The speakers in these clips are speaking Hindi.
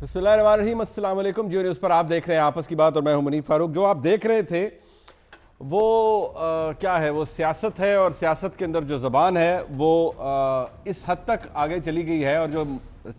बिस्मिल्लाहिर्रहमानिर्रहीम, अस्सलाम वालेकुम। जियो न्यूज़ पर आप देख रहे हैं आपस की बात और मैं हूं मुनीफ फारूक। जो आप देख रहे थे वो क्या है, वो सियासत है और सियासत के अंदर जो ज़बान है वो इस हद तक आगे चली गई है और जो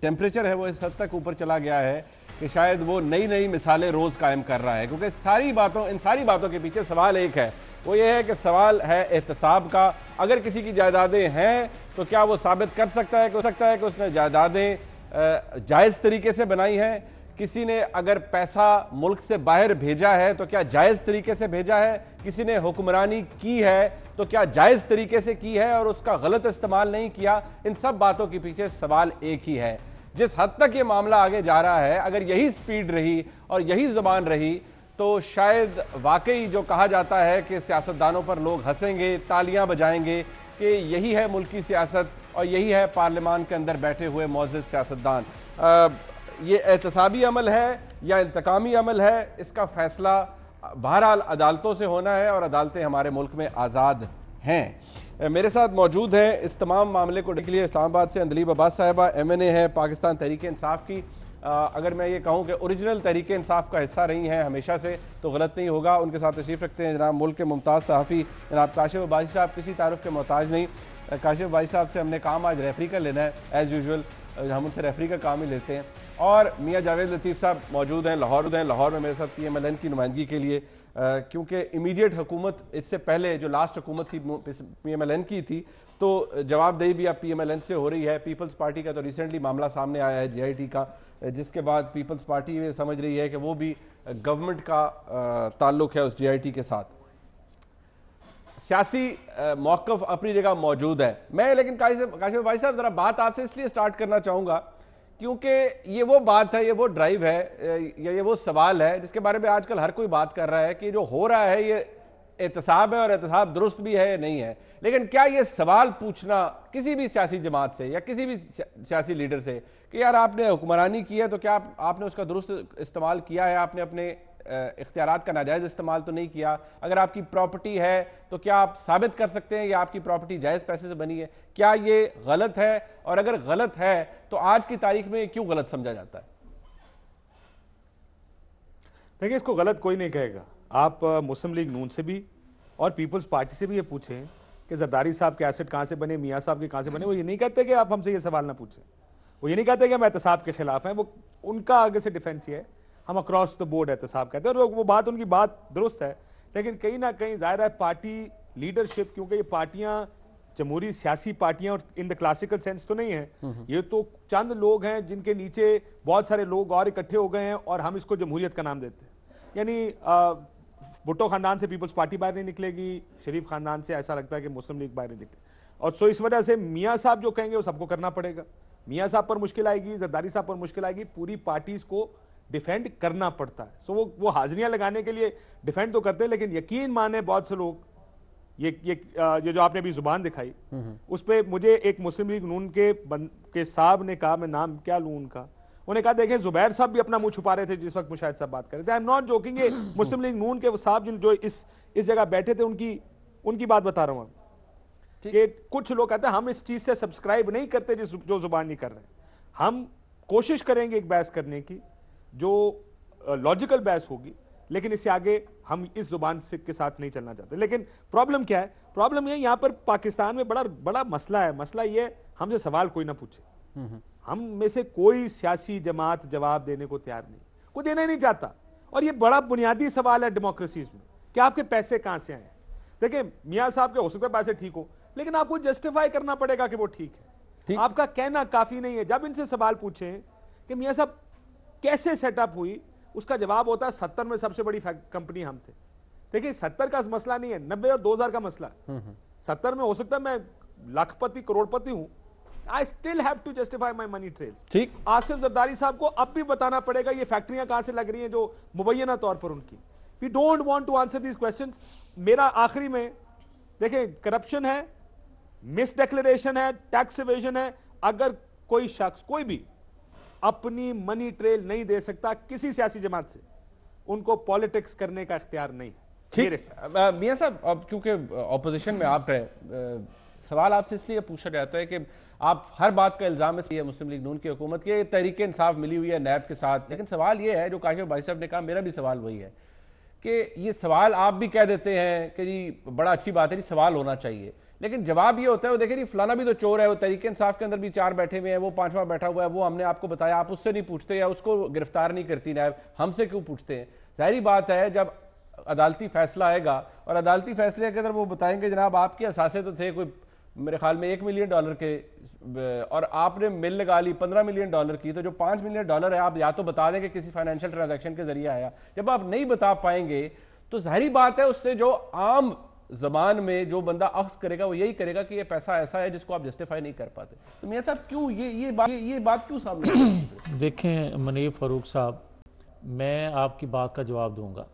टेम्परेचर है वो इस हद तक ऊपर चला गया है कि शायद वो नई नई मिसालें रोज़ कायम कर रहा है। क्योंकि इन सारी बातों के पीछे सवाल एक है, वो ये है कि सवाल है एहतसाब का। अगर किसी की जायदादें हैं तो क्या वो साबित कर सकता है कि उसने जायदादें जायज़ तरीके से बनाई है। किसी ने अगर पैसा मुल्क से बाहर भेजा है तो क्या जायज़ तरीके से भेजा है। किसी ने हुक्मरानी की है तो क्या जायज़ तरीके से की है और उसका गलत इस्तेमाल नहीं किया। इन सब बातों के पीछे सवाल एक ही है। जिस हद तक ये मामला आगे जा रहा है, अगर यही स्पीड रही और यही ज़बान रही तो शायद वाकई जो कहा जाता है कि सियासतदानों पर लोग हंसेंगे, तालियां बजाएंगे कि यही है मुल्क की सियासत और यही है पार्लियामान के अंदर बैठे हुए मौजूद सियासतदान। ये एहतसाबी अमल है या इंतकामी अमल है, इसका फैसला बहरहाल अदालतों से होना है और अदालतें हमारे मुल्क में आज़ाद हैं। मेरे साथ मौजूद हैं इस तमाम मामले को देखने के लिए इस्लामाबाद से अंदलीब अब्बास साहिबा MNA है पाकिस्तान तहरीक इंसाफ की। अगर मैं ये कहूँ कि ओरिजिनल तहरीक इंसाफ का हिस्सा रही हैं हमेशा से तो गलत नहीं होगा। उनके साथ तशरीफ़ रखते हैं जनाब मुल्क के मुमताज़ सहाफ़ी जनाब काशिफ अब्बासी साहब। किसी तारुफ के मोहताज नहीं। काशिफ अब्बासी साहब से हमने काम आज रेफरी का लेना है, एज़ यूजुअल हम उनसे रेफरी का काम ही लेते हैं। और मियाँ जावेद लतीफ़ साहब मौजूद हैं लाहौर में मेरे साथ PMLN की नुमाइंदगी के लिए, क्योंकि इमीडिएट हुकूमत इससे पहले जो लास्ट हुकूमत थी PMLN की थी तो जवाबदेही भी अब PMLN से हो रही है। पीपल्स पार्टी का तो रिसेंटली मामला सामने आया है GIT का, जिसके बाद पीपल्स पार्टी ये समझ रही है कि वो भी गवर्नमेंट का ताल्लुक है उस GIT के साथ। सियासी मौक़िफ़ अपनी जगह मौजूद है। मैं लेकिन काशिफ भाई साहब ज़रा बात आपसे इसलिए स्टार्ट करना चाहूँगा क्योंकि ये वो बात है, ये वो ड्राइव है या ये वो सवाल है जिसके बारे में आजकल हर कोई बात कर रहा है कि जो हो रहा है ये एहतसाब है और एहतसाब दुरुस्त भी है या नहीं है। लेकिन क्या ये सवाल पूछना किसी भी सियासी जमात से या किसी भी सियासी लीडर से कि यार आपने हुक्मरानी की है तो क्या आपने उसका दुरुस्त इस्तेमाल किया है, आपने अपने इख्तियारात का नाजायज़ इस्तेमाल तो नहीं किया। अगर आपकी प्रॉपर्टी है तो क्या आप साबित कर सकते हैं कि आपकी प्रॉपर्टी जायज़ पैसे से बनी है। क्या ये गलत है और अगर गलत है तो आज की तारीख में क्यों गलत समझा जाता है? देखिए, इसको गलत कोई नहीं कहेगा। आप मुस्लिम लीग नून से भी और पीपल्स पार्टी से भी ये पूछें कि जरदारी साहब के एसेट कहाँ से बने, मियाँ साहब के कहाँ से बने, वो ये नहीं कहते कि आप हमसे ये सवाल ना पूछें। वो ये नहीं कहते कि हम एहतसाब के खिलाफ हैं। वो उनका आगे से डिफेंस ये है हम अक्रॉस द बोर्ड एहतसाब कहते हैं और वो बात उनकी बात दुरुस्त है। लेकिन कहीं ना कहीं जाहिर है पार्टी लीडरशिप, क्योंकि ये पार्टियां जमहूरी सियासी पार्टियां इन द क्लासिकल सेंस तो नहीं है, ये तो चंद लोग हैं जिनके नीचे बहुत सारे लोग और इकट्ठे हो गए हैं और हम इसको जमहूरियत का नाम देते हैं। यानी भुट्टो खानदान से पीपल्स पार्टी बाहर नहीं निकलेगी, शरीफ खानदान से ऐसा लगता है कि मुस्लिम लीग बाहर नहीं निकले, और सो इस वजह से मियाँ साहब जो कहेंगे वो सबको करना पड़ेगा। मियाँ साहब पर मुश्किल आएगी, जरदारी साहब पर मुश्किल आएगी, पूरी पार्टीज को डिफेंड करना पड़ता है। सो वो हाजिरियां लगाने के लिए डिफेंड तो करते हैं, लेकिन यकीन माने बहुत से लोग ये जो आपने अभी जुबान दिखाई उस पर मुझे एक मुस्लिम लीग नून के साहब ने कहा, मैं नाम क्या लूं उनका, उन्हें कहा देखें जुबैर साहब भी अपना मुंह छुपा रहे थे जिस वक्त मुशाहिद साहब बात कर रहे थे। I am not joking. Muslim League Noon के वो साहब जो इस जगह बैठे थे उनकी बात बता रहा हूं कि कुछ लोग कहते हैं हम इस चीज से सब्सक्राइब नहीं करते जो जुबान नहीं कर रहे। हम कोशिश करेंगे एक बहस करने की जो लॉजिकल बहस होगी, लेकिन इससे आगे हम इस जुबान से के साथ नहीं चलना चाहते। लेकिन प्रॉब्लम क्या है? प्रॉब्लम ये यहाँ पर पाकिस्तान में बड़ा मसला है। मसला ये हमसे सवाल कोई ना पूछे। हम में से कोई सियासी जमात जवाब देने को तैयार नहीं, कोई देना ही नहीं चाहता। और ये बड़ा बुनियादी सवाल है डेमोक्रेसीज में कि आपके पैसे कहां से आए। देखिए, मियाँ साहब के हो सकता है पैसे ठीक हो, लेकिन आपको जस्टिफाई करना पड़ेगा कि वो ठीक है। आपका कहना काफी नहीं है। जब इनसे सवाल पूछे कि मियाँ साहब कैसे सेटअप हुई, उसका जवाब होता है 70 में सबसे बड़ी कंपनी हम थे। देखिए, 70 का मसला नहीं है, 90 और 2000 का मसला है। 70 में हो सकता है मैं लाखपति करोड़पति हूं, I still have to justify my money trail. ठीक, आसिफ जरदारी साहब को अब भी बताना पड़ेगा ये फैक्ट्रियां कहां से लग रही हैं जो मुबैना तौर पर उनकी। We don't want to answer these questions. मेरा आखिरी में देखिए, करप्शन है, मिस डिक्लेरेशन है, टैक्स इवेजन है। अगर कोई शख्स कोई भी अपनी मनी ट्रेल नहीं दे सकता किसी सियासी जमात से, उनको पॉलिटिक्स करने का इख्तियार नहीं है। ठीक मियां साहब, अब क्योंकि ऑपोजिशन में आप हैं, सवाल आपसे इसलिए पूछा जाता है कि आप हर बात का इल्जाम है मुस्लिम लीग नून की हुकूमत की, तहरीक इंसाफ मिली हुई है नैब के साथ, लेकिन सवाल ये है जो काशिफ भाई साहब ने कहा, मेरा भी सवाल वही है कि ये सवाल आप भी कह देते हैं कि जी बड़ा अच्छी बात है जी सवाल होना चाहिए, लेकिन जवाब ये होता है वो देखिए जी फलाना भी तो चोर है, वो तहरीक इंसाफ के अंदर भी 4 बैठे हुए हैं, वो 5वां बैठा हुआ है, वो हमने आपको बताया, आप उससे नहीं पूछते या उसको गिरफ्तार नहीं करती नैब, हमसे क्यों पूछते हैं? जाहिर बात है जब अदालती फैसला आएगा और अदालती फैसले के अंदर वो बताएंगे जनाब आपके असासे तो थे कोई मेरे ख्याल में $1 मिलियन के, और आपने मिल लगा ली $15 मिलियन की, तो जो $5 मिलियन है आप या तो बता दें कि किसी फाइनेंशियल ट्रांजैक्शन के जरिए आया। जब आप नहीं बता पाएंगे तो जाहिर बात है उससे जो आम जबान में जो बंदा अख्स करेगा वो यही करेगा कि ये पैसा ऐसा है जिसको आप जस्टिफाई नहीं कर पाते। तो मियां साहब क्यों ये बात क्यों सामने देखें मुनीफ फारूक साहब, मैं आपकी बात का जवाब दूंगा,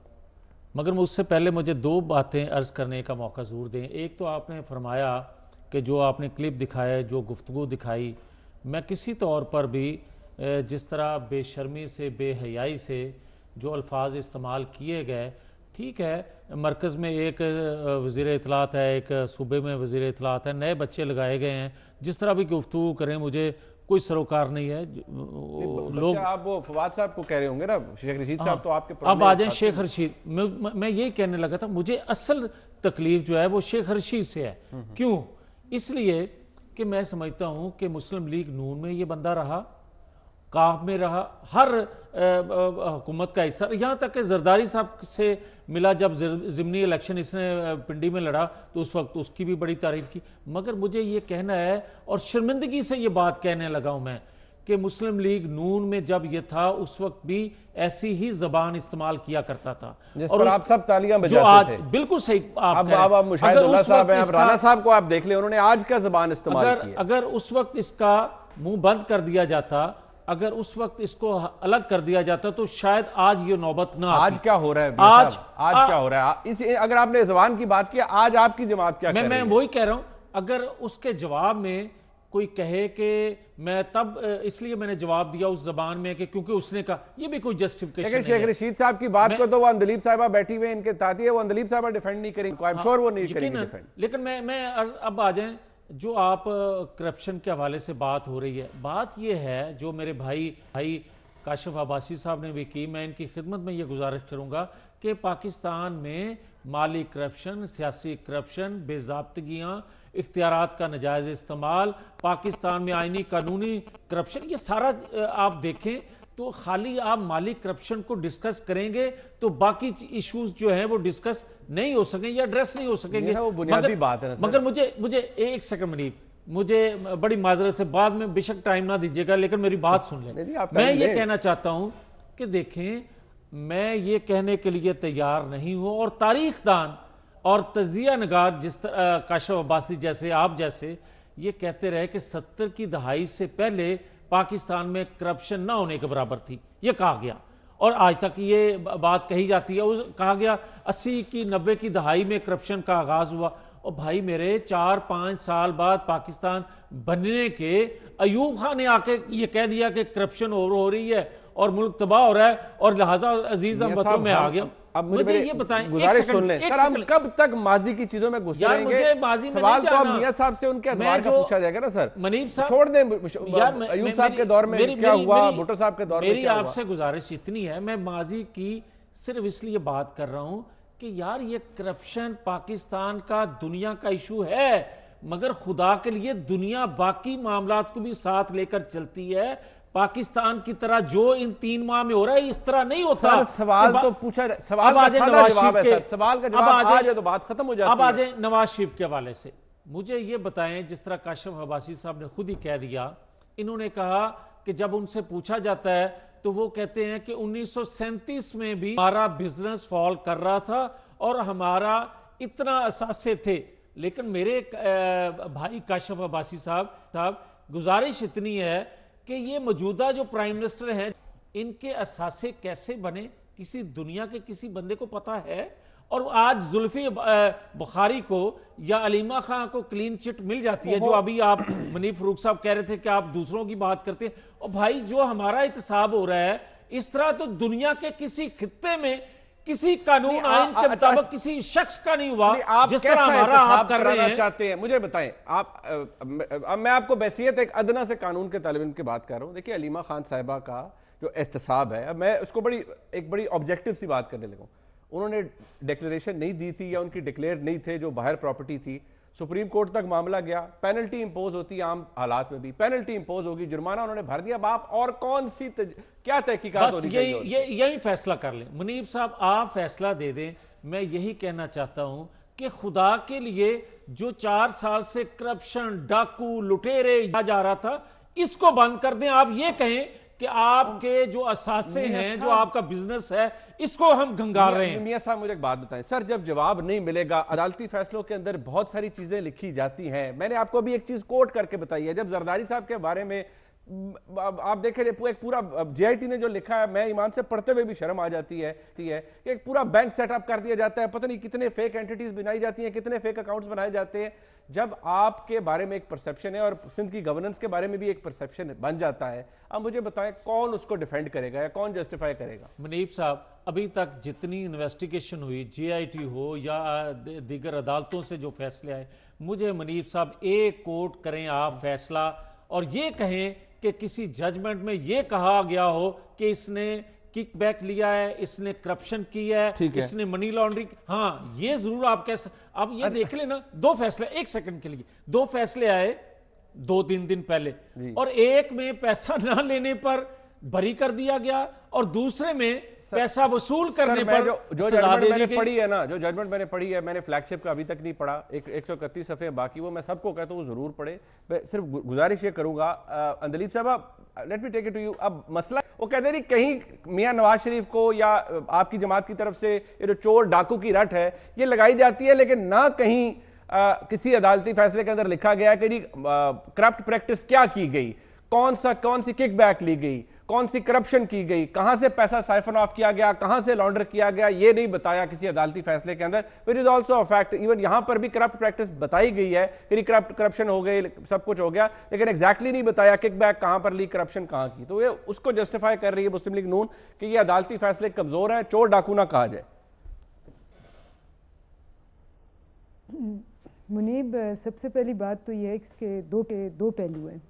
मगर उससे पहले मुझे 2 बातें अर्ज़ करने का मौका ज़रूर दें। एक तो आपने फरमाया कि जो आपने क्लिप दिखाया, जो गुफ्तगू दिखाई, मैं किसी तौर पर भी जिस तरह बेशर्मी से बेहयाई से जो अल्फाज इस्तेमाल किए गए, ठीक है मरकज़ में एक वज़ीर इत्तलात है, एक सूबे में वज़ीर इत्तलात है, नए बच्चे लगाए गए हैं, जिस तरह भी गुफ्तगू करें मुझे कोई सरोकार नहीं है। लोग आप वो फवाद साहब को कह रहे होंगे ना, शेख रशीद साहब तो आपके अब आ जाए शेख रशीद। मैं यही कहने लगा था, मुझे असल तकलीफ जो है वो शेख रशीद से है। क्यों? इसलिए कि मैं समझता हूं कि मुस्लिम लीग नून में ये बंदा रहा, काफ में रहा, हर हुकूमत का हिस्सा, यहाँ तक कि जरदारी साहब से मिला जब ज़िमनी इलेक्शन इसने पिंडी में लड़ा तो उस वक्त उसकी भी बड़ी तारीफ की। मगर मुझे ये कहना है और शर्मिंदगी से ये बात कहने लगा हूँ मैं कि मुस्लिम लीग नून में जब ये था उस वक्त भी ऐसी ही जबान इस्तेमाल किया करता था और आप सब तालियां बजाते जो आज थे। बिल्कुल सही आप मुशाहिदुल्लाह साहब हैं, राना साहब को आप देख ले, उन्होंने आज का जबान इस्तेमाल किया। अगर उस वक्त इसका मुंह बंद कर दिया जाता, अगर उस वक्त इसको अलग कर दिया जाता तो शायद आज ये नौबत ना आती। आज क्या हो रहा है आज क्या हो रहा है इस, अगर आपने जबान की बात की, आज आपकी जमात क्या मैं वही कह रहा हूं, अगर उसके जवाब में कोई कहे कि मैं तब इसलिए मैंने जवाब दिया उस जबान में कि क्योंकि उसने कहा, ये भी कोई जस्टिफिकेशन नहीं है। शेख रशीद साहब की बात को तो वो अंदलीब साहिबा बैठी हुई इनके साथी है, वो अंदलीब साहिबा डिफेंड नहीं करेंगे, आई एम श्योर वो नहीं करेंगे डिफेंड। लेकिन मैं अब आ जाएं, जो आप करप्शन के हवाले से बात हो रही है, बात यह है जो मेरे भाई काशिफ अब्बासी साहब ने भी की, मैं इनकी खिदमत में ये गुजारिश करूंगा कि पाकिस्तान में माली करप्शन, सियासी करप्शन, बेज़ाब्तगियाँ, इख्तियारात का नाजायज़ इस्तेमाल, पाकिस्तान में आइनी कानूनी करप्शन, ये सारा आप देखें तो खाली आप माली करप्शन को डिस्कस करेंगे तो बाकी इश्यूज जो हैं वो डिस्कस नहीं हो सकेंगे या एड्रेस नहीं हो सकेंगे। वो बुनियादी बात है ना। मगर मुझे एक सेकंड मनीब, मुझे बड़ी माजरत से बाद में बेशक टाइम ना दीजिएगा, लेकिन मेरी बात सुन लें। मैं ये कहना चाहता हूं कि देखें, मैं ये कहने के लिए तैयार नहीं हूं, और तारीख दान और तजिया नगार जिस तरह काशिफ अब्बासी जैसे, आप जैसे, ये कहते रहे कि 70 की दहाई से पहले पाकिस्तान में करप्शन ना होने के बराबर थी, ये कहा गया, और आज तक ये बात कही जाती है। कहा गया 80 की 90 की दहाई में करप्शन का आगाज हुआ, और भाई मेरे 4-5 साल बाद पाकिस्तान बनने के अयूब खान ने आके ये कह दिया कि करप्शन हो रही है और मुल्क तबाह हो रहा है, और लिहाजा अजीज अहमद में आ गया। अब मुझे ये बताएं, गुजारिश सुन लें सर, हम कब तक माजी की चीजों में घुस रहेंगे? मुझे माजी में सवाल तो अब मियां साहब से उनके अदवार का पूछा जाएगा ना सर। मनीब साहब छोड़ दें, अयूब साहब के दौर में क्या हुआ, भुट्टो साहब के दौर में क्या हुआ। मेरी आपसे गुजारिश इतनी है, मैं माजी की सिर्फ इसलिए बात कर रहा हूं कि यार ये करप्शन पाकिस्तान का दुनिया का इशू है, मगर खुदा के लिए दुनिया बाकी मामलात को भी साथ लेकर चलती है। पाकिस्तान की तरह जो इन 3 माह में हो रहा है इस तरह नहीं होता। सर, सवाल तो पूछा, सवाल का सादा जवाब है सर, सवाल का जवाब आ जाए तो बात खत्म हो जाती है। अब आ जाए नवाज शरीफ के हवाले से, मुझे ये बताएं, जिस तरह काशिफ अब्बासी साहब ने खुद ही कह दिया, इन्होंने कहा कि जब उनसे पूछा जाता है तो वो कहते हैं कि 1937 में भी हमारा बिजनेस फॉल कर रहा था और हमारा इतना असासे थे। लेकिन मेरे भाई काशिफ अब्बासी साहब गुजारिश इतनी है कि ये मौजूदा जो प्राइम मिनिस्टर हैं, इनके असासे कैसे बने किसी दुनिया के किसी बंदे को पता है? और आज जुल्फी बुखारी को या अलीमा खान को क्लीन चिट मिल जाती है, जो अभी आप मुनीफ फारूक साहब कह रहे थे कि आप दूसरों की बात करते हैं। और भाई जो हमारा एहतसाब हो रहा है, इस तरह तो दुनिया के किसी खित्ते में किसी कानून आइन के मुताबिक किसी शख्स का नहीं हुआ। आप जिस तरह हमारा आप कर रहे हैं चाहते हैं, मुझे बताएं आप। अब मैं आपको बैसियत एक अदना से कानून के तालिब इल्म की बात कर रहा हूं। देखिए अलीमा खान साहिबा का जो एहतसाब है, अब मैं उसको एक बड़ी ऑब्जेक्टिव सी बात करने लगा। उन्होंने डिक्लेरेशन नहीं दी थी या उनकी डिक्लेयर नहीं थे जो बाहर प्रॉपर्टी थी, सुप्रीम कोर्ट तक मामला गया, पेनल्टी इंपोज होती है, आम हालात में भी पेनल्टी इंपोज होगी, जुर्माना उन्होंने भर दिया। आप और कौन सी क्या तहकीकात होनी चाहिए? यही फैसला कर लें। मुनीब साहब आप फैसला दे दें। मैं यही कहना चाहता हूं कि खुदा के लिए जो 4 साल से करप्शन, डाकू, लुटेरे जा रहा था, इसको बंद कर दें। आप ये कहें कि आपके जो असासे हैं, जो आपका बिजनेस है, इसको हम गंगार रहे हैं। मियां साहब मुझे एक बात बताएं सर, जब जवाब नहीं मिलेगा, अदालती फैसलों के अंदर बहुत सारी चीजें लिखी जाती हैं। मैंने आपको अभी एक चीज कोट करके बताई है, जब जरदारी साहब के बारे में आप देखें एक पूरा जेआईटी ने जो लिखा है, मैं ईमान से पढ़ते हुए भी शर्म आ जाती है कि एक पूरा बैंक सेटअप कर दिया जाता है, पता नहीं कितने फेक एंटिटीज बनाई जाती हैं, कितने फेक अकाउंट्स बनाए जाते हैं। जब आपके बारे में एक परसेप्शन है और सिंध की गवर्नेंस के बारे में भी एक परसेप्शन बन जाता है, अब मुझे बताएं कौन उसको डिफेंड करेगा या कौन जस्टिफाई करेगा? मुनीब साहब, अभी तक जितनी इन्वेस्टिगेशन हुई, जेआईटी हो या दीगर अदालतों से जो फैसले आए, मुझे मुनीब साहब एक कोट करें आप फैसला और ये कहें कि किसी जजमेंट में ये कहा गया हो कि इसने किकबैक लिया है, इसने करप्शन की है, इसने मनी लॉन्ड्रिंग। हाँ, ये जरूर आप अब ये देख लेना, 2 फैसले, 1 सेकंड के लिए 2 फैसले आए 2-3 दिन पहले, और एक में पैसा ना लेने पर बरी कर दिया गया और दूसरे में पैसा वसूल करने पर जो जजमेंट मैंने पढ़ी है ना, जो जजमेंट मैंने पढ़ी है, मैंने फ्लैगशिप का अभी तक नहीं पढ़ा, 131 सफ़े बाकी, वो मैं सबको कहता हूँ जरूर पढ़े। मैं सिर्फ गुजारिश ये करूंगा, अंदलीब साहब let me take it to you. अब मसला वो कहते हैं कहीं मियां नवाज शरीफ को या आपकी जमात की तरफ से ये जो चोर डाकू की रट है ये लगाई जाती है, लेकिन ना कहीं किसी अदालती फैसले के अंदर लिखा गया कि करप्ट प्रैक्टिस क्या की गई, कौन सी किकबैक ली गई, कौन सी करप्शन की गई, कहां से पैसा साइफन ऑफ किया गया, कहां से लॉन्डर किया गया, ये नहीं बताया किसी अदालती फैसले के अंदर। Which is also a fact. Even यहां पर भी करप्ट प्रैक्टिस बताई गई है कि करप्शन हो गई, सब कुछ हो गया, लेकिन एग्जैक्टली नहीं बताया किकबैक कहां पर ली, करप्शन कहां की। तो ये उसको जस्टिफाई कर रही है मुस्लिम लीग नून कि ये अदालती फैसले कमजोर है, चोर डाकू ना कहा जाए। मुनीब, सबसे पहली बात तो यह है कि इसके दो पहलू हैं।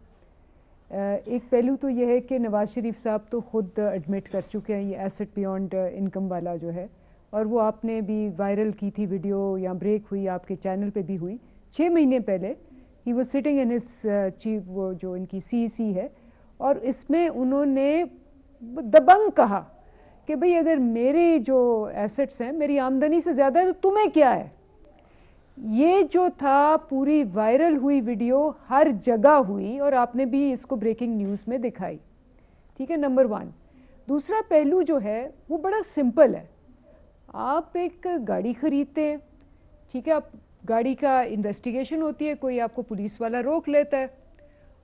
एक पहलू तो यह है कि नवाज शरीफ साहब तो ख़ुद एडमिट कर चुके हैं ये एसेट बियॉन्ड इनकम वाला जो है, और वो आपने भी वायरल की थी वीडियो या ब्रेक हुई आपके चैनल पे भी हुई 6 महीने पहले। ही वो सिटिंग इन हिज चीफ, वो जो इनकी सीईसी है, और इसमें उन्होंने दबंग कहा कि भाई अगर मेरे जो एसेट्स हैं मेरी आमदनी से ज़्यादा है तो तुम्हें क्या है। ये जो था पूरी वायरल हुई वीडियो, हर जगह हुई, और आपने भी इसको ब्रेकिंग न्यूज़ में दिखाई। ठीक है, नंबर 1। दूसरा पहलू जो है वो बड़ा सिंपल है। आप एक गाड़ी खरीदते हैं, ठीक है, आप गाड़ी का इन्वेस्टिगेशन होती है, कोई आपको पुलिस वाला रोक लेता है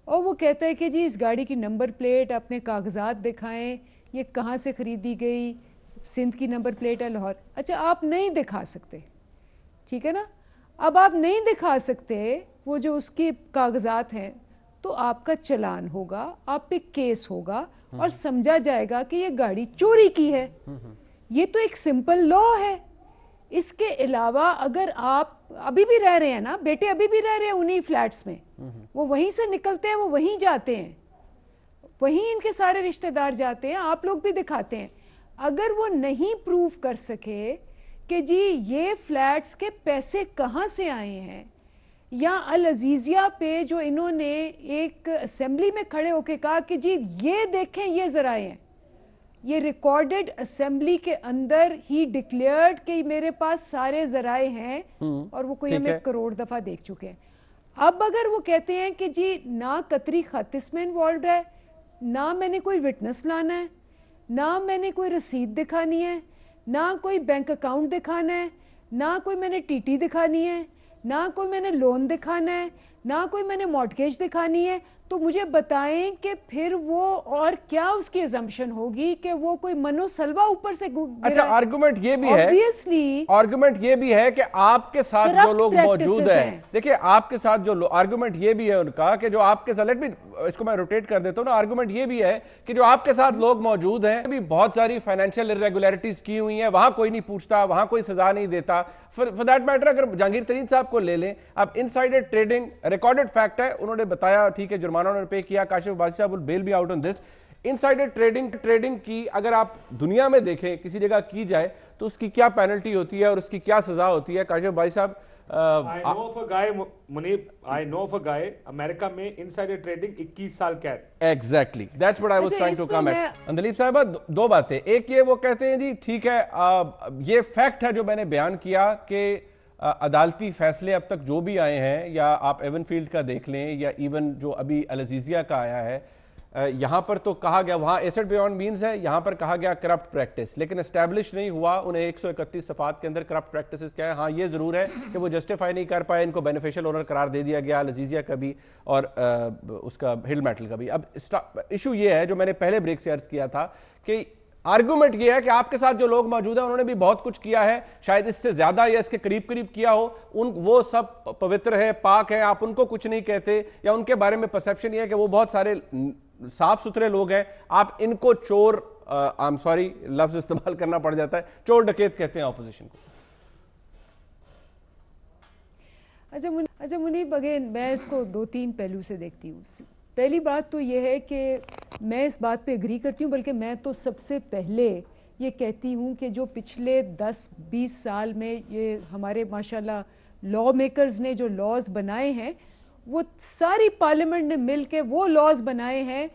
और वो कहता है कि जी इस गाड़ी की नंबर प्लेट, अपने कागजात दिखाएं, ये कहाँ से ख़रीदी गई, सिंध की नंबर प्लेट है, लाहौर। अच्छा, आप नहीं दिखा सकते, ठीक है ना। अब आप नहीं दिखा सकते वो जो उसके कागजात हैं, तो आपका चालान होगा, आप पे केस होगा और समझा जाएगा कि ये गाड़ी चोरी की है। ये तो एक सिंपल लॉ है। इसके अलावा अगर आप अभी भी रह रहे हैं ना, बेटे अभी भी रह रहे हैं उन्हीं फ्लैट्स में, वो वहीं से निकलते हैं, वो वहीं जाते हैं, वहीं इनके सारे रिश्तेदार जाते हैं, आप लोग भी दिखाते हैं। अगर वो नहीं प्रूव कर सके कि जी ये फ्लैट्स के पैसे कहाँ से आए हैं, या अल अजीजिया पे जो इन्होंने एक असेंबली में खड़े होकर कहा कि जी ये देखें ये ज़राए हैं, ये रिकॉर्डेड असेंबली के अंदर ही डिक्लेयर्ड कि मेरे पास सारे ज़राए हैं, और वो कोई हम 1 करोड़ दफ़ा देख चुके हैं। अब अगर वो कहते हैं कि जी ना कतरी खत इसमें इन्वॉल्व है, ना मैंने कोई विटनेस लाना है, ना मैंने कोई रसीद दिखानी है, ना कोई बैंक अकाउंट दिखाना है, ना कोई मैंने टीटी दिखानी है, ना कोई मैंने लोन दिखाना है, ना कोई मैंने मॉर्टगेज दिखानी है, तो मुझे बताएं कि फिर वो और क्या उसकी अजम्पशन होगी कि वो कोई मनोसलवा ऊपर से अच्छा, आर्गुमेंट ये भी है, ऑब्वियसली आर्गुमेंट ये भी है कि आपके साथ जो Corrupt लोग मौजूद practices हैं, हैं। देखिए आपके साथ जो आर्गुमेंट ये भी है उनका कि जो आपके साथ, लेट मी इसको मैं रोटेट कर देता हूं ना, आर्गुमेंट ये भी है कि जो आपके साथ लोग मौजूद हैं भी बहुत सारी फाइनेंशियल इरेगुलरिटीज की हुई हैं, वहां कोई नहीं पूछता, वहां कोई सजा नहीं देता। फॉर दैट मैटर अगर जहांगीर तरीन साहब को ले लें, अब इनसाइडर ट्रेडिंग रिकॉर्डेड फैक्ट है, उन्होंने बताया ठीक है जुर्माना उन्होंने पे किया, काशिफ बादशाह साहब will bell be out on this. Insider trading की अगर आप दुनिया में देखें किसी जगह की जाए तो उसकी क्या पेनल्टी होती है और उसकी क्या सजा होती है, काशिफ भाई साहब? I know of a guy, Munib, I know of a guy, America में इनसाइडर ट्रेडिंग 21 साल कैद। Exactly, that's what I was trying to come at. Andleeb साहब, दो बातें, एक ये वो कहते हैं जी ठीक है, ये फैक्ट है जो मैंने बयान किया कि अदालती फैसले अब तक जो भी आए हैं, या आप एवनफील्ड का देख लें या इवन जो अभी अल अजीजिया का आया है, यहाँ पर तो कहा गया वहाँ एसेट बियॉन्ड मीन्स है, यहाँ पर कहा गया करप्ट प्रैक्टिस, लेकिन एस्टैब्लिश नहीं हुआ उन्हें 131 सफ़ात के अंदर करप्ट प्रैक्टिसेस क्या है। हाँ ये ज़रूर है कि वो जस्टिफाई नहीं कर पाए, इनको बेनिफिशियल ओनर करार दे दिया गया, लजीजिया का भी और उसका हिल मेटल का भी। अब इशू ये है जो मैंने पहले ब्रेक से अर्ज किया था कि आर्गुमेंट ये है कि आपके साथ जो लोग मौजूद हैं उन्होंने भी बहुत कुछ किया है, शायद इससे ज्यादा या इसके करीब करीब किया हो, वो सब पवित्र है, पाक है, आप उनको कुछ नहीं कहते, या उनके बारे में परसेप्शन ये है कि वो बहुत सारे साफ सुथरे लोग हैं, आप इनको चोर, आई एम सॉरी लफ्ज इस्तेमाल करना पड़ जाता है, चोर डकैत कहते हैं ऑपोजिशन को। अच्छा मुनीब, अगेन मैं इसको 2-3 पहलू से देखती हूँ। पहली बात तो ये है कि मैं इस बात पे एग्री करती हूँ, बल्कि मैं तो सबसे पहले ये कहती हूँ कि जो पिछले 10-20 साल में ये हमारे माशाल्लाह लॉ मेकर्स ने जो लॉज बनाए हैं, वो सारी पार्लियामेंट ने मिल के वो लॉज बनाए हैं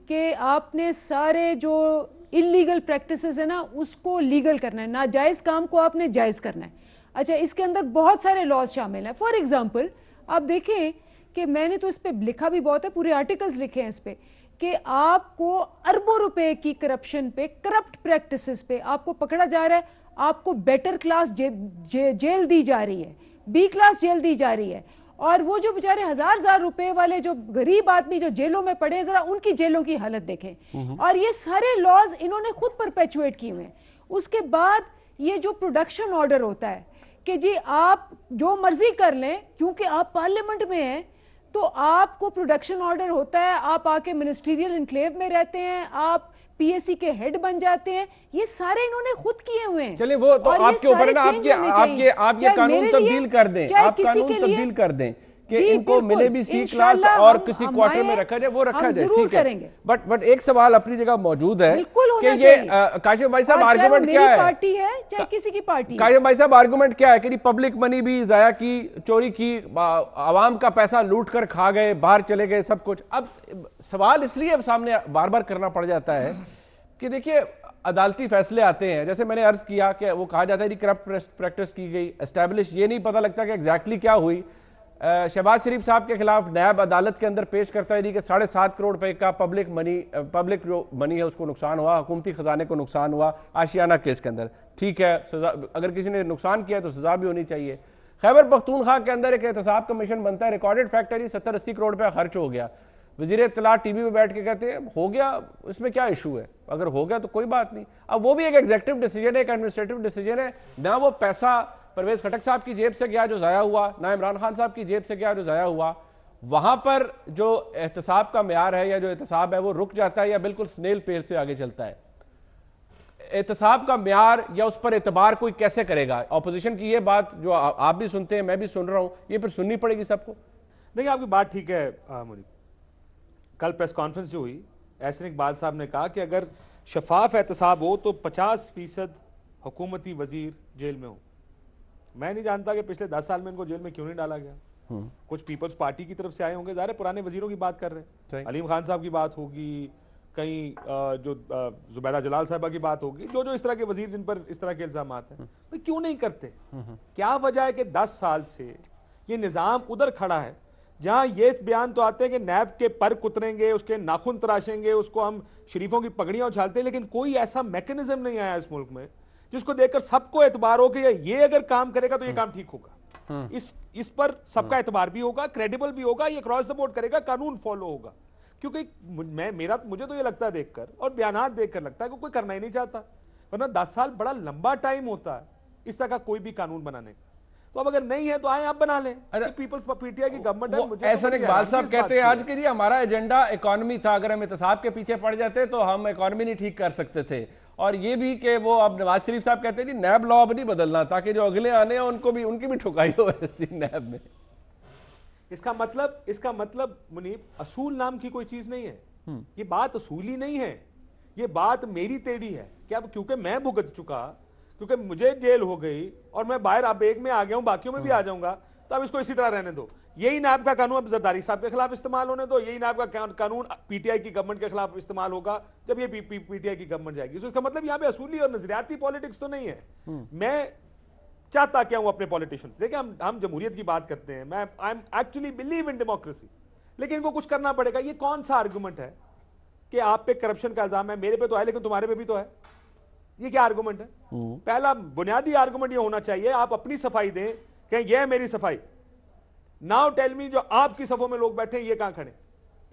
कि आपने सारे जो इलीगल प्रैक्टिसेस है ना उसको लीगल करना है, नाजायज़ काम को आपने जायज़ करना है। अच्छा, इसके अंदर बहुत सारे लॉज शामिल हैं। फॉर एग्जांपल आप देखें कि मैंने तो इस पे लिखा भी बहुत है, पूरे आर्टिकल्स लिखे हैं इस पे, कि आपको अरबों रुपए की करप्शन पे, करप्ट प्रैक्टिसेस पे आपको पकड़ा जा रहा है, आपको बेटर क्लास जेल दी जा रही है, बी क्लास जेल दी जा रही है, और वो जो बेचारे हजार रुपए वाले जो गरीब आदमी जो जेलों में पड़े, जरा उनकी जेलों की हालत देखें। और ये सारे लॉज इन्होंने खुद परपेचुएट किए हुए हैं। उसके बाद ये जो प्रोडक्शन ऑर्डर होता है कि जी आप जो मर्जी कर लें, क्योंकि आप पार्लियामेंट में हैं तो आपको प्रोडक्शन ऑर्डर होता है, आप आके मिनिस्ट्रियल इनक्लेव में रहते हैं, आप पीएससी के हेड बन जाते हैं, ये सारे इन्होंने खुद किए हुए हैं। चलिए वो तो आपके ऊपर है ना, आप ये कानून तब्दील कर दें, आप कानून तब्दील कर दें कि इनको मिले भी सी क्लास और किसी क्वार्टर में रखा जाए, वो रखा जाए, ठीक है। बट एक सवाल अपनी जगह मौजूद है कि ये काशिफ भाई साहब आर्गुमेंट क्या है, पार्टी है चाहे किसी की पार्टी, काशिफ भाई साहब आर्गुमेंट क्या है कि पब्लिक मनी भी जाया की, चोरी की, आवाम का पैसा लूट कर खा गए, बाहर चले गए, सब कुछ। अब सवाल इसलिए अब सामने बार बार करना पड़ जाता है कि देखिए अदालती फैसले आते हैं, जैसे मैंने अर्ज किया कि वो कहा जाता है कि करप्ट प्रैक्टिस की गई, एस्टैब्लिश, ये नहीं पता लगता कि एग्जैक्टली क्या हुई। शहबाज शरीफ साहब के खिलाफ नायब अदालत के अंदर पेश करता है कि 7.5 करोड़ रुपए का पब्लिक जो मनी है उसको नुकसान हुआ, हुकूमती खजाने को नुकसान हुआ आशियाना केस के अंदर, ठीक है, सजा, अगर किसी ने नुकसान किया तो सजा भी होनी चाहिए। खैबर पख्तूनख्वा के अंदर एक एहतसाब कमीशन बनता है, रिकॉर्डेड फैक्ट है 70-80 करोड़ रुपया खर्च हो गया। वजीर इत्तलात टीवी पे बैठ के कहते हैं हो गया, इसमें क्या इशू है, अगर हो गया तो कोई बात नहीं। अब वो भी एक एग्जीक्यूटिव डिसीजन है, एक एडमिनिस्ट्रेटिव डिसीजन है, ना वो पैसा परवेज खटक साहब की जेब से गया जो जाया हुआ, ना इमरान खान साहब की जेब से गया जो जाया हुआ। वहां पर जो एहतसाब का म्यार है या जो एहतसाब है वो रुक जाता है या बिल्कुल स्नेल पेल पे आगे चलता है। एहतसाब का म्यार या उस पर एतबार कोई कैसे करेगा? ऑपोजिशन की ये बात जो आप भी सुनते हैं, मैं भी सुन रहा हूं, ये फिर सुननी पड़ेगी सबको। देखिए आपकी बात ठीक है मुनीब, कल प्रेस कॉन्फ्रेंस जो हुई एहसन इकबाल साहब ने कहा कि अगर शफाफ एहतसाब हो तो 50% हुकूमती वजीर जेल में हो। मैं नहीं जानता कि पिछले 10 साल में इनको जेल में क्यों नहीं डाला गया। कुछ पीपल्स पार्टी की तरफ से आए होंगे, ज़ाहिर है पुराने वजीरों की बात कर रहे हैं, अलीम खान साहब की बात होगी, कहीं जो जुबैदा जलाल साहबा की बात होगी, जो इस तरह के वजीर जिन पर इस तरह के इल्जाम हैं, भाई क्यों नहीं करते? क्या वजह है कि 10 साल से ये निज़ाम उधर खड़ा है जहां ये बयान तो आते हैं कि नैब के पर कुतरेंगे, उसके नाखून तराशेंगे, उसको हम शरीफों की पगड़ियां उछालते हैं, लेकिन कोई ऐसा मैकेनिज्म नहीं आया इस मुल्क में जिसको देखकर सबको एतबार हो कि ये अगर काम करेगा तो ये काम ठीक होगा। इस पर सबका एतबार भी होगा, क्रेडिबल भी होगा, ये क्रॉस द बोर्ड करेगा, कानून फॉलो होगा। क्योंकि मुझे तो ये लगता है देखकर और बयानात देखकर लगता है कि कोई करना ही नहीं चाहता, वरना 10 साल बड़ा लंबा टाइम होता है इस तरह का कोई भी कानून बनाने का। तो अब अगर नहीं है तो आए आप बना लें। पीपल्स पीटीआई की गवर्नमेंट है। मुझे एहसन इकबाल साहब कहते हैं आज के लिए हमारा एजेंडा इकोनॉमी था, अगर हम एहतसाब के पीछे पड़ जाते तो हम इकोनॉमी नहीं ठीक कर सकते थे। और ये भी कि वो अब नवाज शरीफ साहब कहते हैं जी नैब लॉ अब नहीं बदलना, ताकि जो अगले आने हैं उनकी भी ठुकाई हो ऐसी नैब में। इसका मतलब मुनीब, असूल नाम की कोई चीज नहीं है। ये बात असूली नहीं है, ये बात मेरी तेरी है कि अब क्योंकि मैं भुगत चुका, क्योंकि मुझे जेल हो गई और मैं बाहर अब एक में आ गया हूं, बाकियों में भी आ जाऊंगा, तो अब इसको इसी तरह रहने दो। यही नायब का कानून अब जरदारी साहब के खिलाफ इस्तेमाल होने दो, यही नायब का कानून पीटीआई की गवर्नमेंट के खिलाफ इस्तेमाल होगा जब ये पीटीआई की गवर्नमेंट जाएगी। तो इसका मतलब यहाँ पे असूली और नजरियाती पॉलिटिक्स तो नहीं है। मैं चाहता क्या हूं अपने पॉलिटिशियंस, देखिए हम जमहूरियत की बात करते हैं, मैं I am actually believe in democracy, लेकिन इनको कुछ करना पड़ेगा। ये कौन सा आर्गुमेंट है कि आप पे करप्शन का इल्जाम है, मेरे पे तो है लेकिन तुम्हारे पे भी तो है? ये क्या आर्गुमेंट है? पहला बुनियादी आर्गुमेंट ये होना चाहिए, आप अपनी सफाई दें कि ये है मेरी सफाई। नाउ टेल मी, जो आपकी सफों में लोग बैठे हैं ये कहां खड़े,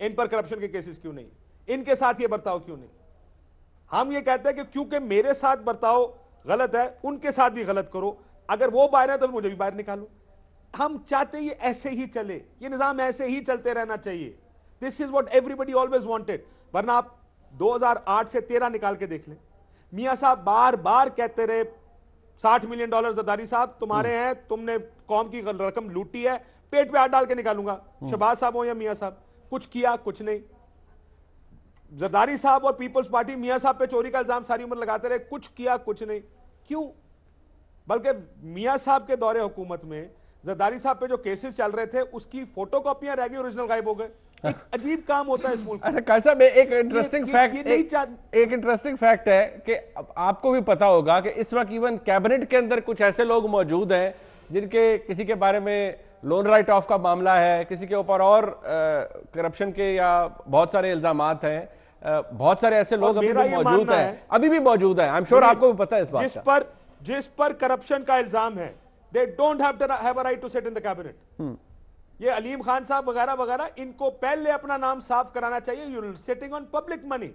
इन पर करप्शन के केसेस क्यों नहीं, इनके साथ ये बर्ताव क्यों नहीं? हम ये कहते हैं कि क्योंकि मेरे साथ बर्ताव गलत है, उनके साथ भी गलत करो, अगर वो बाहर है तो मुझे भी बाहर निकालो। हम चाहते ये ऐसे ही चले, ये निजाम ऐसे ही चलते रहना चाहिए। This is what everybody always wanted. वरना आप 2008 से 13 निकाल के देख लें, मियां साहब बार बार कहते रहे $60 मिलियन जरदारी साहब तुम्हारे हैं, तुमने कौम की रकम लूटी है, पेट पे हाथ डाल के निकालूंगा। शहबाज साहब हो या मियां साहब, कुछ किया कुछ नहीं। जरदारी साहब और पीपल्स पार्टी मियां साहब पे चोरी का इल्जाम सारी उम्र लगाते रहे, कुछ किया कुछ नहीं। क्यों? बल्कि मियां साहब के दौरे हुकूमत में जरदारी साहब पे जो केसेस चल रहे थे उसकी फोटोकॉपियां रह गई, ओरिजिनल गायब हो गए। एक अजीब काम होता है इस मुल्क में। अच्छा साहब, एक इंटरेस्टिंग फैक्ट है कि आपको भी पता होगा कि इस वक्त इवन कैबिनेट के अंदर कुछ ऐसे लोग मौजूद हैं जिनके किसी के बारे में लोन राइट ऑफ का मामला है, किसी के ऊपर और करप्शन के या बहुत सारे इल्जामात हैं। बहुत सारे ऐसे लोग अभी भी मौजूद हैं, अभी भी मौजूद हैं। आई एम श्योर आपको भी पता है इस बात का। जिस पर करप्शन का इल्जाम है, they don't have a right to sit in the cabinet. ये अलीम खान साहब वगैरह वगैरह, इनको पहले अपना नाम साफ कराना चाहिए। You sitting on public money.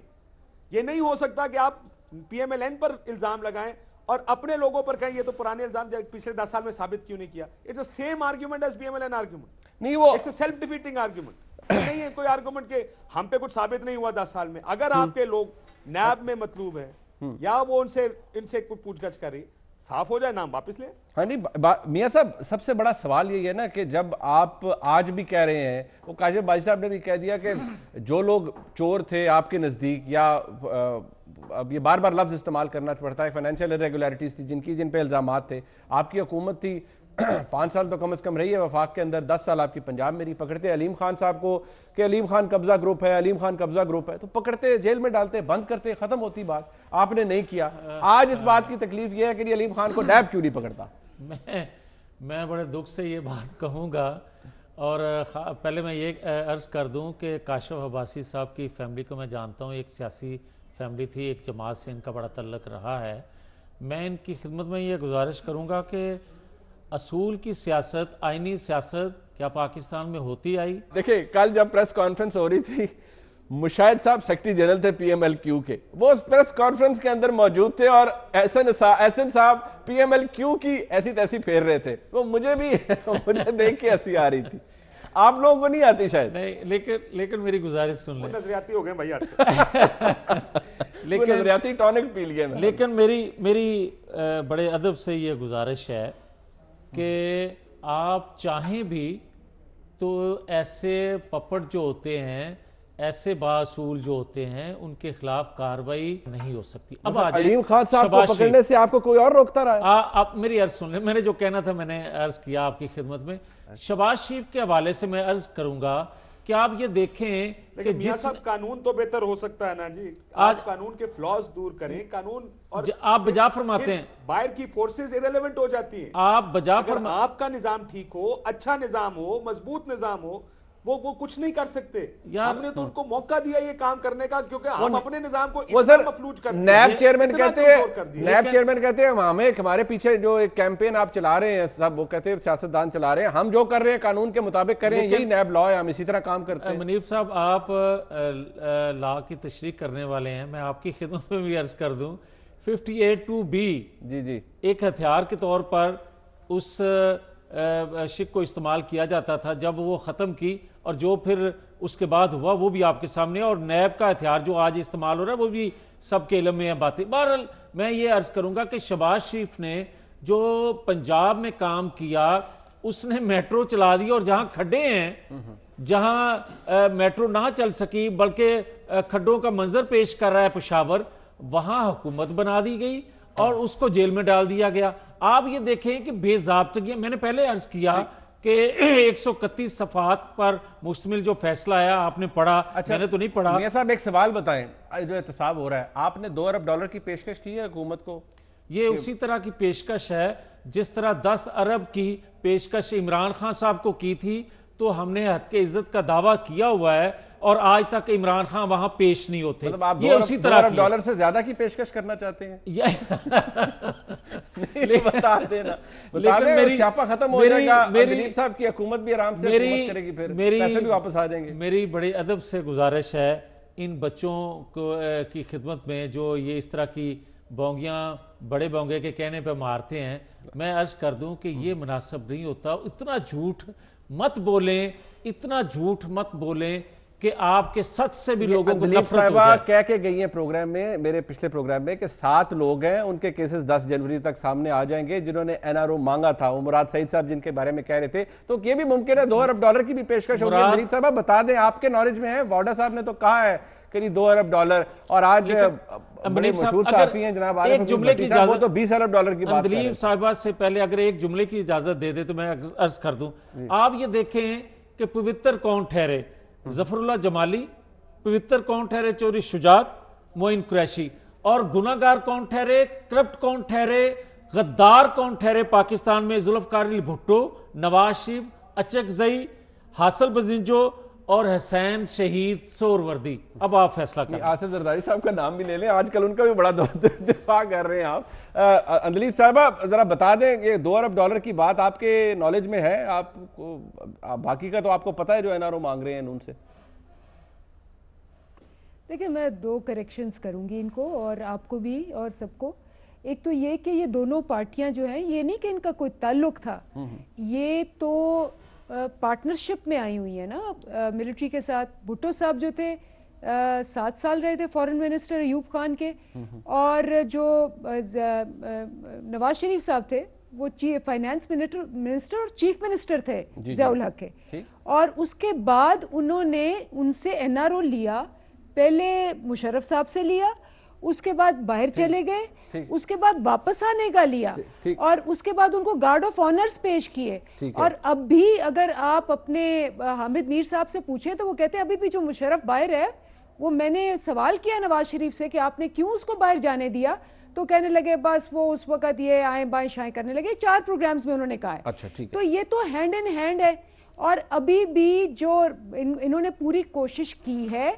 ये नहीं हो सकता कि आप पीएमएलएन पर इल्जाम लगाएं और अपने लोगों पर कहें ये तो पुराने इल्जाम पिछले 10 साल में साबित क्यों नहीं किया। It's the same argument as PMLN argument. नहीं, वो it's a self defeating argument. नहीं है कोई आर्गुमेंट के हम पे कुछ साबित नहीं हुआ 10 साल में। अगर आपके लोग नैब में मतलूब है या वो इनसे कुछ पूछगछ करे, साफ हो जाए, नाम वापस ले। हाँ नहीं मियां साहब, सबसे बड़ा सवाल यही है ना कि जब आप आज भी कह रहे हैं, वो काशिफ भाई साहब ने भी कह दिया कि जो लोग चोर थे आपके नज़दीक, या अब ये बार बार लफ्ज़ इस्तेमाल करना पड़ता है, फाइनेंशियल इरेगुलरिटीज थी जिन पे इल्ज़ामात थे, आपकी हुकूमत थी 5 साल तो कम से कम रही है वफाक के अंदर, 10 साल आपकी पंजाब में रही। पकड़ते अलीम खान साहब को कि अलीम खान कब्जा ग्रुप है, अलीम खान कब्जा ग्रुप है, तो पकड़ते जेल में डालते, बंद करते, खत्म होती बात। आपने नहीं किया। आज इस बात की तकलीफ यह है कि अलीम खान को नैब क्यों नहीं पकड़ता। मैं बड़े दुख से ये बात कहूँगा, और पहले मैं ये अर्ज़ कर दूँ कि काशिफ अब्बासी साहब की फैमिली को मैं जानता हूँ, एक सियासी फैमिली थी, एक जमात से इनका बड़ा तल्लक रहा है। मैं इनकी खिदमत में ये गुजारिश करूँगा कि असूल की सियासत, आईनी सियासत क्या पाकिस्तान में होती आई? देखिए, कल जब प्रेस कॉन्फ्रेंस हो रही थी, मुशाहिद साहब सेक्रेटरी जनरल थे पीएमएलक्यू के, वो उस प्रेस कॉन्फ्रेंस के अंदर मौजूद थे और एहसन साहब पीएमएलक्यू की ऐसी तैसी फेर रहे थे। वो मुझे देख के हंसी आ रही थी। आप लोगों को नहीं आती शायद। नहीं, लेकिन मेरी गुजारिश सुन लें। नजरियाती हो गए भाई आज। लेकिन नजरियाती टॉनिक पी लिए। लेकिन मेरी बड़े अदब से ये गुजारिश है कि आप चाहें भी तो ऐसे पपट जो होते हैं, ऐसे बासूल जो होते हैं, उनके खिलाफ कार्रवाई नहीं हो सकती। अब अलीम खान साहब को पकड़ने से आपको कोई और रोकता रहा है? आप मेरी अर्ज सुन लें। मैंने जो कहना था मैंने अर्ज किया आपकी खिदमत में। शहबाज शरीफ के हवाले से मैं अर्ज करूंगा कि आप ये देखें कि जिस कानून तो बेहतर हो सकता है ना जी। आज कानून के फ्लॉज दूर करें, कानून और आप बजा फरमाते हैं, बाहर की फोर्सेस इरेलेवेंट हो जाती हैं। आप बजा आपका निजाम ठीक हो, अच्छा निजाम हो, मजबूत निजाम हो, वो कुछ नहीं कर सकते यार, हमने तो उनको मौका दिया ये काम करने का, क्योंकि हम अपने निजाम को वो इतना सर मफलूज कर दिया, नैब चेयरमैन इतना कहते कमजोर कर हैं, दिया। नैब चेयरमैन कहते हैं हमें हमारे पीछे जो एक कैंपेन आप चला रहे हैं सब, वो कहते हैं सियासतदान चला रहे हैं, हम जो कर रहे हैं कानून के मुताबिक करें, यही नैब लॉ है, हम इसी तरह काम करते हैं। मुनीब साहब, आप लॉ की तशरीह करने वाले हैं, मैं आपकी खिदमत में भी अर्ज कर दूं 58(2)(b जी जी एक हथियार के तौर पर उस शिक को इस्तेमाल किया जाता था जब वो ख़त्म की, और जो फिर उसके बाद हुआ वो भी आपके सामने, और नैब का हथियार जो आज इस्तेमाल हो रहा है वो भी सबके इल्म में है बातें। बहरहाल मैं ये अर्ज करूंगा कि शहबाज शरीफ ने जो पंजाब में काम किया, उसने मेट्रो चला दी, और जहां खड्डे हैं, जहां मेट्रो ना चल सकी बल्कि खड्डों का मंजर पेश कर रहा है पेशावर, वहां हुकूमत बना दी गई और उसको जेल में डाल दिया गया। आप ये देखें कि बेज़ाब्तगी, मैंने पहले अर्ज किया कि 131 सफ़ात पर मुश्तमिल जो फैसला आया आपने पढ़ा। अच्छा, मैंने तो नहीं पढ़ा। मियां साहब एक सवाल बताएं, जो एहतसाब हो रहा है, आपने $2 अरब की पेशकश की है हुकूमत को? ये उसी तरह की पेशकश है जिस तरह 10 अरब की पेशकश इमरान खान साहब को की थी, तो हमने हद के इज्जत का दावा किया हुआ है और आज तक इमरान खान वहां पेश नहीं होते। मतलब आप ये उसी तरह $2 अरब से ज्यादा की पेशकश करना चाहते हैं? बता देना, लेकिन मेरी स्यापा खत्म हो जाएगा, दिलीप साहब की हुकूमत भी आराम से हुकूमत करेगी, फिर पैसे भी वापस आ जाएंगे। मेरी बड़ी अदब से गुजारिश है इन बच्चों को की खिदमत में जो ये इस तरह की बोंगियां बड़े बोंगे के कहने पे मारते हैं, मैं अर्ज कर दूं कि ये मुनासिब नहीं होता। इतना झूठ मत बोलें, इतना झूठ मत बोलें कि आपके सच से भी लोगों को नफरत हो जाए। कह के गई है प्रोग्राम में, मेरे पिछले प्रोग्राम में, कि 7 लोग हैं, उनके केसेस 10 जनवरी तक सामने आ जाएंगे जिन्होंने एनआरओ मांगा था, वो मुराद सईद साहब जिनके बारे में कह रहे थे, तो ये भी मुमकिन है $2 अरब की भी पेशकश होगी। दिलीप साहब बता दें, आपके नॉलेज में है, वाडा साहब ने तो कहा है कि $2 अरब, और आज मशहूर साहब हैं जनाब एक जुमले की इजाजत, वो तो $20 अरब की बात कर रहे हैं। साहिबा से पहले अगर एक जुमले की इजाजत दे दे तो मैं अर्ज कर दूं, आप ये देखें कि पवित्र कौन ठहरे, जफरुल्लाह जमाली, पवित्र कौन ठहरे चोरी शुजात, मोइन कुरैशी, और गुनाहगार कौन ठहरे, करप्ट कौन ठहरे, गद्दार कौन ठहरे पाकिस्तान में, जुल्फकार भुट्टो, नवाज शरीफ, अचकजई, हासिल बजिंजो और हुसैन शहीद सोहरवर्दी। अब आप फैसला करें। आसिफ जरदारी साहब का नाम भी ले लें, आजकल उनका भी बड़ा दिफा कर रहे हैं आप। अंदलीब साहबा जरा बता दें, ये $2 अरब की बात आपके नॉलेज में है? आपको बाकी का तो आपको पता है जो एनआरओ मांग रहे हैं उनसे। देखिए, मैं 2 करेक्शंस करूंगी इनको और आपको भी और सबको। एक तो ये कि ये दोनों पार्टियां जो हैं, ये नहीं कि इनका कोई ताल्लुक था, ये तो पार्टनरशिप में आई हुई है ना मिलिट्री के साथ। भुट्टो साहब जो थे 7 साल रहे थे फॉरेन मिनिस्टर अयूब खान के, और जो नवाज शरीफ साहब थे वो फाइनेंस मिनिस्टर और चीफ मिनिस्टर थे ज़ियाउल हक के, और उसके बाद उन्होंने उनसे एनआरओ लिया, पहले मुशर्रफ साहब से लिया, उसके बाद बाहर चले गए, उसके बाद वापस आने का लिया, और उसके बाद उनको गार्ड ऑफ ऑनर्स पेश किए। और अब भी अगर आप अपने हामिद मीर साहब से पूछें तो वो कहते हैं अभी भी जो मुशर्रफ बाहर है, वो मैंने सवाल किया नवाज शरीफ से कि आपने क्यों उसको बाहर जाने दिया, तो कहने लगे बस वो उस वक्त ये आए बाएं शाएं करने लगे। 4 प्रोग्राम्स में उन्होंने कहा है। अच्छा, ठीक है। तो ये तो हैंड इन हैंड है, और अभी भी जो इन्होंने पूरी कोशिश की है,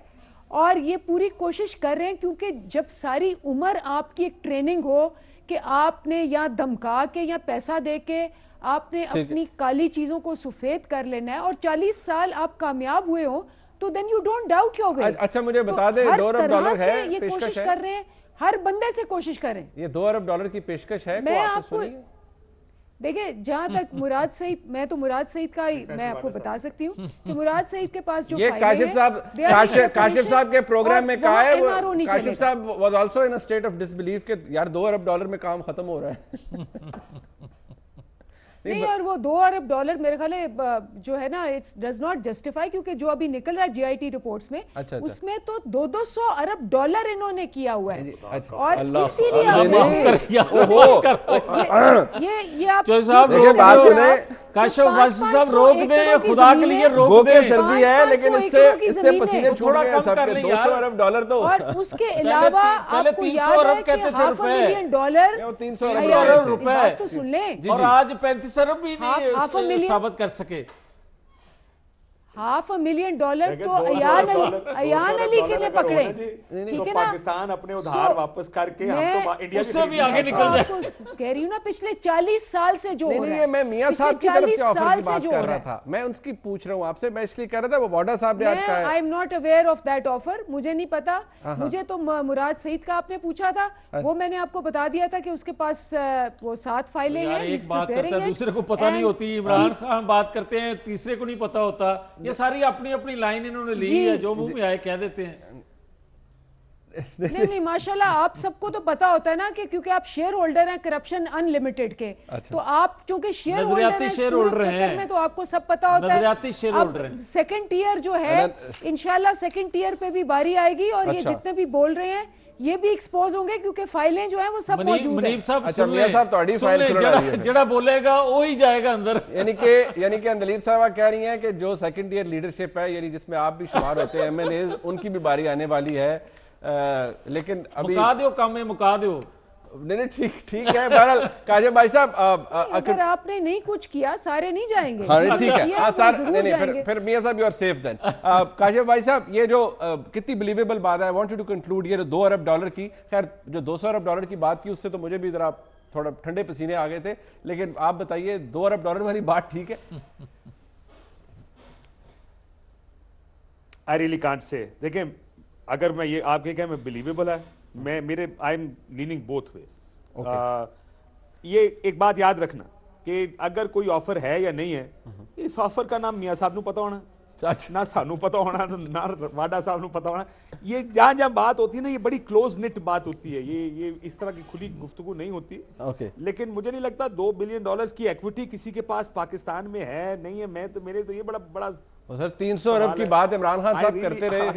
और ये पूरी कोशिश कर रहे हैं, क्योंकि जब सारी उम्र आपकी एक ट्रेनिंग हो कि आपने या धमका के या पैसा दे के आपने अपनी काली चीजों को सफेद कर लेना है, और 40 साल आप कामयाब हुए हो, तो then you don't doubt your way. अच्छा, मुझे बता दें, $2 अरब है, ये कोशिश कर रहे हैं, हर बंदे से कोशिश करें। ये $2 अरब की पेशकश है। मैं आपको देखिए, जहां तक मुराद सईद, मैं तो मुराद सईद का ही मैं आपको बता सकती हूँ कि मुराद सईद के पास जो ये काशिफ साहब के प्रोग्राम में कहा है, काशिफ साहब was also in a state of disbelief कि यार $2 अरब में काम खत्म हो रहा है। नहीं, और वो $2 अरब मेरे ख्याल है जो है ना, इट्स डज नॉट जस्टिफाई, क्योंकि जो अभी निकल रहा है जीआईटी रिपोर्ट्स में, उसमें तो $200 अरब इन्होंने किया हुआ है। और इसीलिए ये आप काशिफ साहब रोक दे, खुदा के लिए रोक दे, सर्दी है लेकिन इससे पसीने थोड़ा कम कर ले यार। $200 अरब तो, और उसके अलावा आपको याद है कि $500 million 300 अरब रुपए तो सुन लें, और आज 35 अरब भी नहीं साबित कर सके। $500,000 देखिए, तो 200 अयान डॉलर अली के लिए अगर पकड़े, होना जी, ठीक तो है ना। पाकिस्तान अपने उधार वापस करके हम तो इंडिया उससे भी आगे तो निकल जाए। आपको कह रही हूँ ना, पिछले 40 साल से जो हो रहा नहीं, है, मैं मियां पिछले साहब की तरफ 40 से ऑफर साल की से बात जो कर हो रहा रहा है। था, मैं उसकी पूछ रहा हूँ आपसे। मैं इसलिए कह रहा था वो बॉर्डर साहब ने आज कहा है। आई am not aware of that offer, मुझे नहीं पता। मुझे तो मुराद सईद का आपने पूछा था, वो मैंने आपको बता दिया था कि उसके पास वो 7 फाइलें यार हैं। एक बात करता है, preparing दूसरे को पता नहीं होती। इमरान खान बात करते हैं, तीसरे को नहीं पता होता। ये सारी अपनी अपनी लाइन इन्होंने ली है, जो मुंह में आए कह देते हैं। नहीं माशाल्लाह, आप सबको तो पता होता है ना कि क्योंकि आप शेयर होल्डर हैं करप्शन अनलिमिटेड के। तो आप चूंकि शेयर होल्डर नजरियाती हैं, शेयर होल्डर हैं में तो आपको सब पता होता है। नजरियाती शेयर होल्डर हैं। सेकंड टीयर जो है, इंशाल्लाह सेकंड टीयर पे भी बारी आएगी और ये जितने भी बोल रहे हैं ये भी एक्सपोज होंगे, क्योंकि फाइलें जो हैं वो सब मौजूद हैं। मुनीब साहब अच्छा, मियां साहब थोड़ी फाइल जड़ा बोलेगा वो ही जाएगा अंदर। यानी कि अंदलीब साहब कह रही हैं कि जो सेकंड ईयर लीडरशिप है, यानी जिसमें आप भी शुमार होते हैं, एमएनए, उनकी भी बारी आने वाली है। लेकिन अभी मुका दो काम में, मुका दो। नहीं, ठीक है। बहरहाल काजिम भाई साहब, अगर आपने नहीं कुछ किया, सारे नहीं जाएंगे। हाँ ठीक है, हाँ सर, जरूर नहीं जाएंगे। फिर मियां साहब you are safe then. Kashif भाई साहब, ये जो कितनी बिलीवेबल बात है, I want you to conclude. ये $2 अरब की, खैर जो $200 अरब की बात की, उससे तो मुझे भी जरा थोड़ा ठंडे पसीने आ गए थे, लेकिन आप बताइए $2 अरब वाली बात ठीक है? I really can't say. देखिए, अगर मैं ये आपके क्या मैं बिलीवेबल है, मैं मेरे I am leaning both ways. ये एक बात याद रखना कि अगर कोई ऑफर है या नहीं है, इस ऑफर का नाम मियां साहब को पता होना, ना सानू पता होना, ना वाडा साहब को पता होना। ये जहां जहां बात होती है ना, ये बड़ी क्लोज निट बात होती है, ये इस तरह की खुली गुफ्तगू नहीं होती। लेकिन मुझे नहीं लगता $2 बिलियन की इक्विटी किसी के पास पाकिस्तान में है, नहीं है। मेरे तो ये बड़ा सर 300 अरब की बात इमरान खान साहब करते रहे,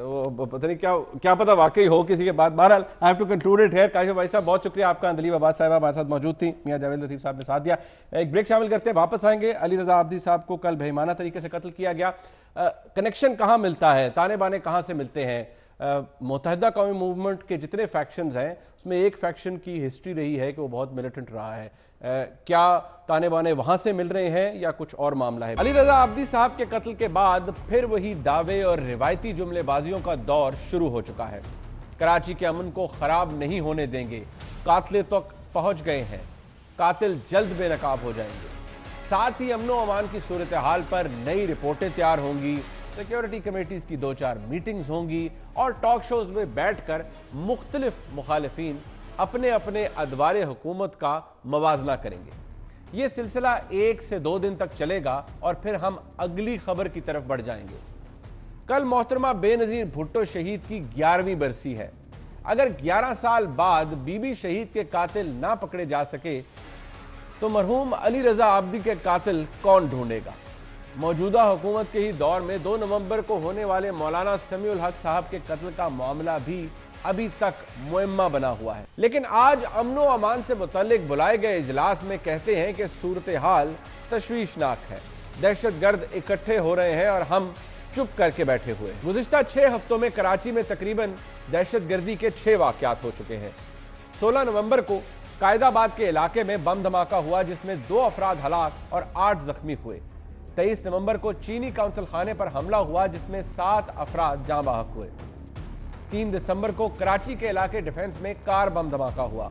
वो पता नहीं क्या पता वाकई हो किसी के बाद। बहरहाल I have to conclude it here. Kashif भाई साहब बहुत शुक्रिया आपका। अंदलीब अब्बास साहब हमारे साथ मौजूद थी, मियां जावेद लतीफ साहब ने साथ दिया। एक ब्रेक शामिल करते हैं, वापस आएंगे। अली रजा आब्दी साहब को कल बेईमाना तरीके से कत्ल किया गया, कनेक्शन कहाँ मिलता है, ताने बाने कहाँ से मिलते हैं। मुत्तहिदा कौमी मूवमेंट के जितने फैक्शंस हैं, उसमें एक फैक्शन की हिस्ट्री रही है कि वो बहुत मिलिटेंट रहा है। क्या ताने बाने वहां से मिल रहे हैं या कुछ और मामला है? अली रजा आब्दी साहब के कत्ल के बाद फिर वही दावे और रिवायती जुमलेबाजियों का दौर शुरू हो चुका है। कराची के अमन को खराब नहीं होने देंगे, कातिल तक पहुंच गए हैं, कातिल जल्द बेनकाब हो जाएंगे। साथ ही अमनो अमान की सूरत हाल पर नई रिपोर्टें तैयार होंगी, सिक्योरिटी कमेटीज की 2-4 मीटिंग्स होंगी और टॉक शोज में बैठकर मुख्तलिफ मुखालिफिन अपने अपने अदवारे हुकूमत का मवाजना करेंगे। यह सिलसिला 1 से 2 दिन तक चलेगा और फिर हम अगली खबर की तरफ बढ़ जाएंगे। कल मोहतरमा बेनजीर भुट्टो शहीद की 11वीं बरसी है। अगर 11 साल बाद बीबी शहीद के कातिल ना पकड़े जा सके तो मरहूम अली रजा आब्दी के कातिल कौन ढूंढेगा? मौजूदा हुकूमत के ही दौर में 2 नवंबर को होने वाले मौलाना समीउल हक साहब के कत्ल का मामला भी अभी तक मुअम्मा बना हुआ है। लेकिन आज अमनो अमान से मुतल्लिक बुलाए गए इजलास में कहते हैं कि सूरत हाल तशवीशनाक है, दहशतगर्द इकट्ठे हो रहे हैं और हम चुप करके बैठे हुए। गुज़िश्ता 6 हफ्तों में कराची में तकरीबन दहशतगर्दी के 6 वाक़यात हो चुके हैं। 16 नवंबर को कायदाबाद के इलाके में बम धमाका हुआ जिसमें 2 अफराद हलाक और 8 जख्मी हुए। 23 नवंबर को चीनी काउंसिल खाने पर हमला हुआ जिसमें 7 अफराद जाँ बहक हुए। 3 दिसंबर को कराची के इलाके डिफेंस में कार बम धमाका हुआ।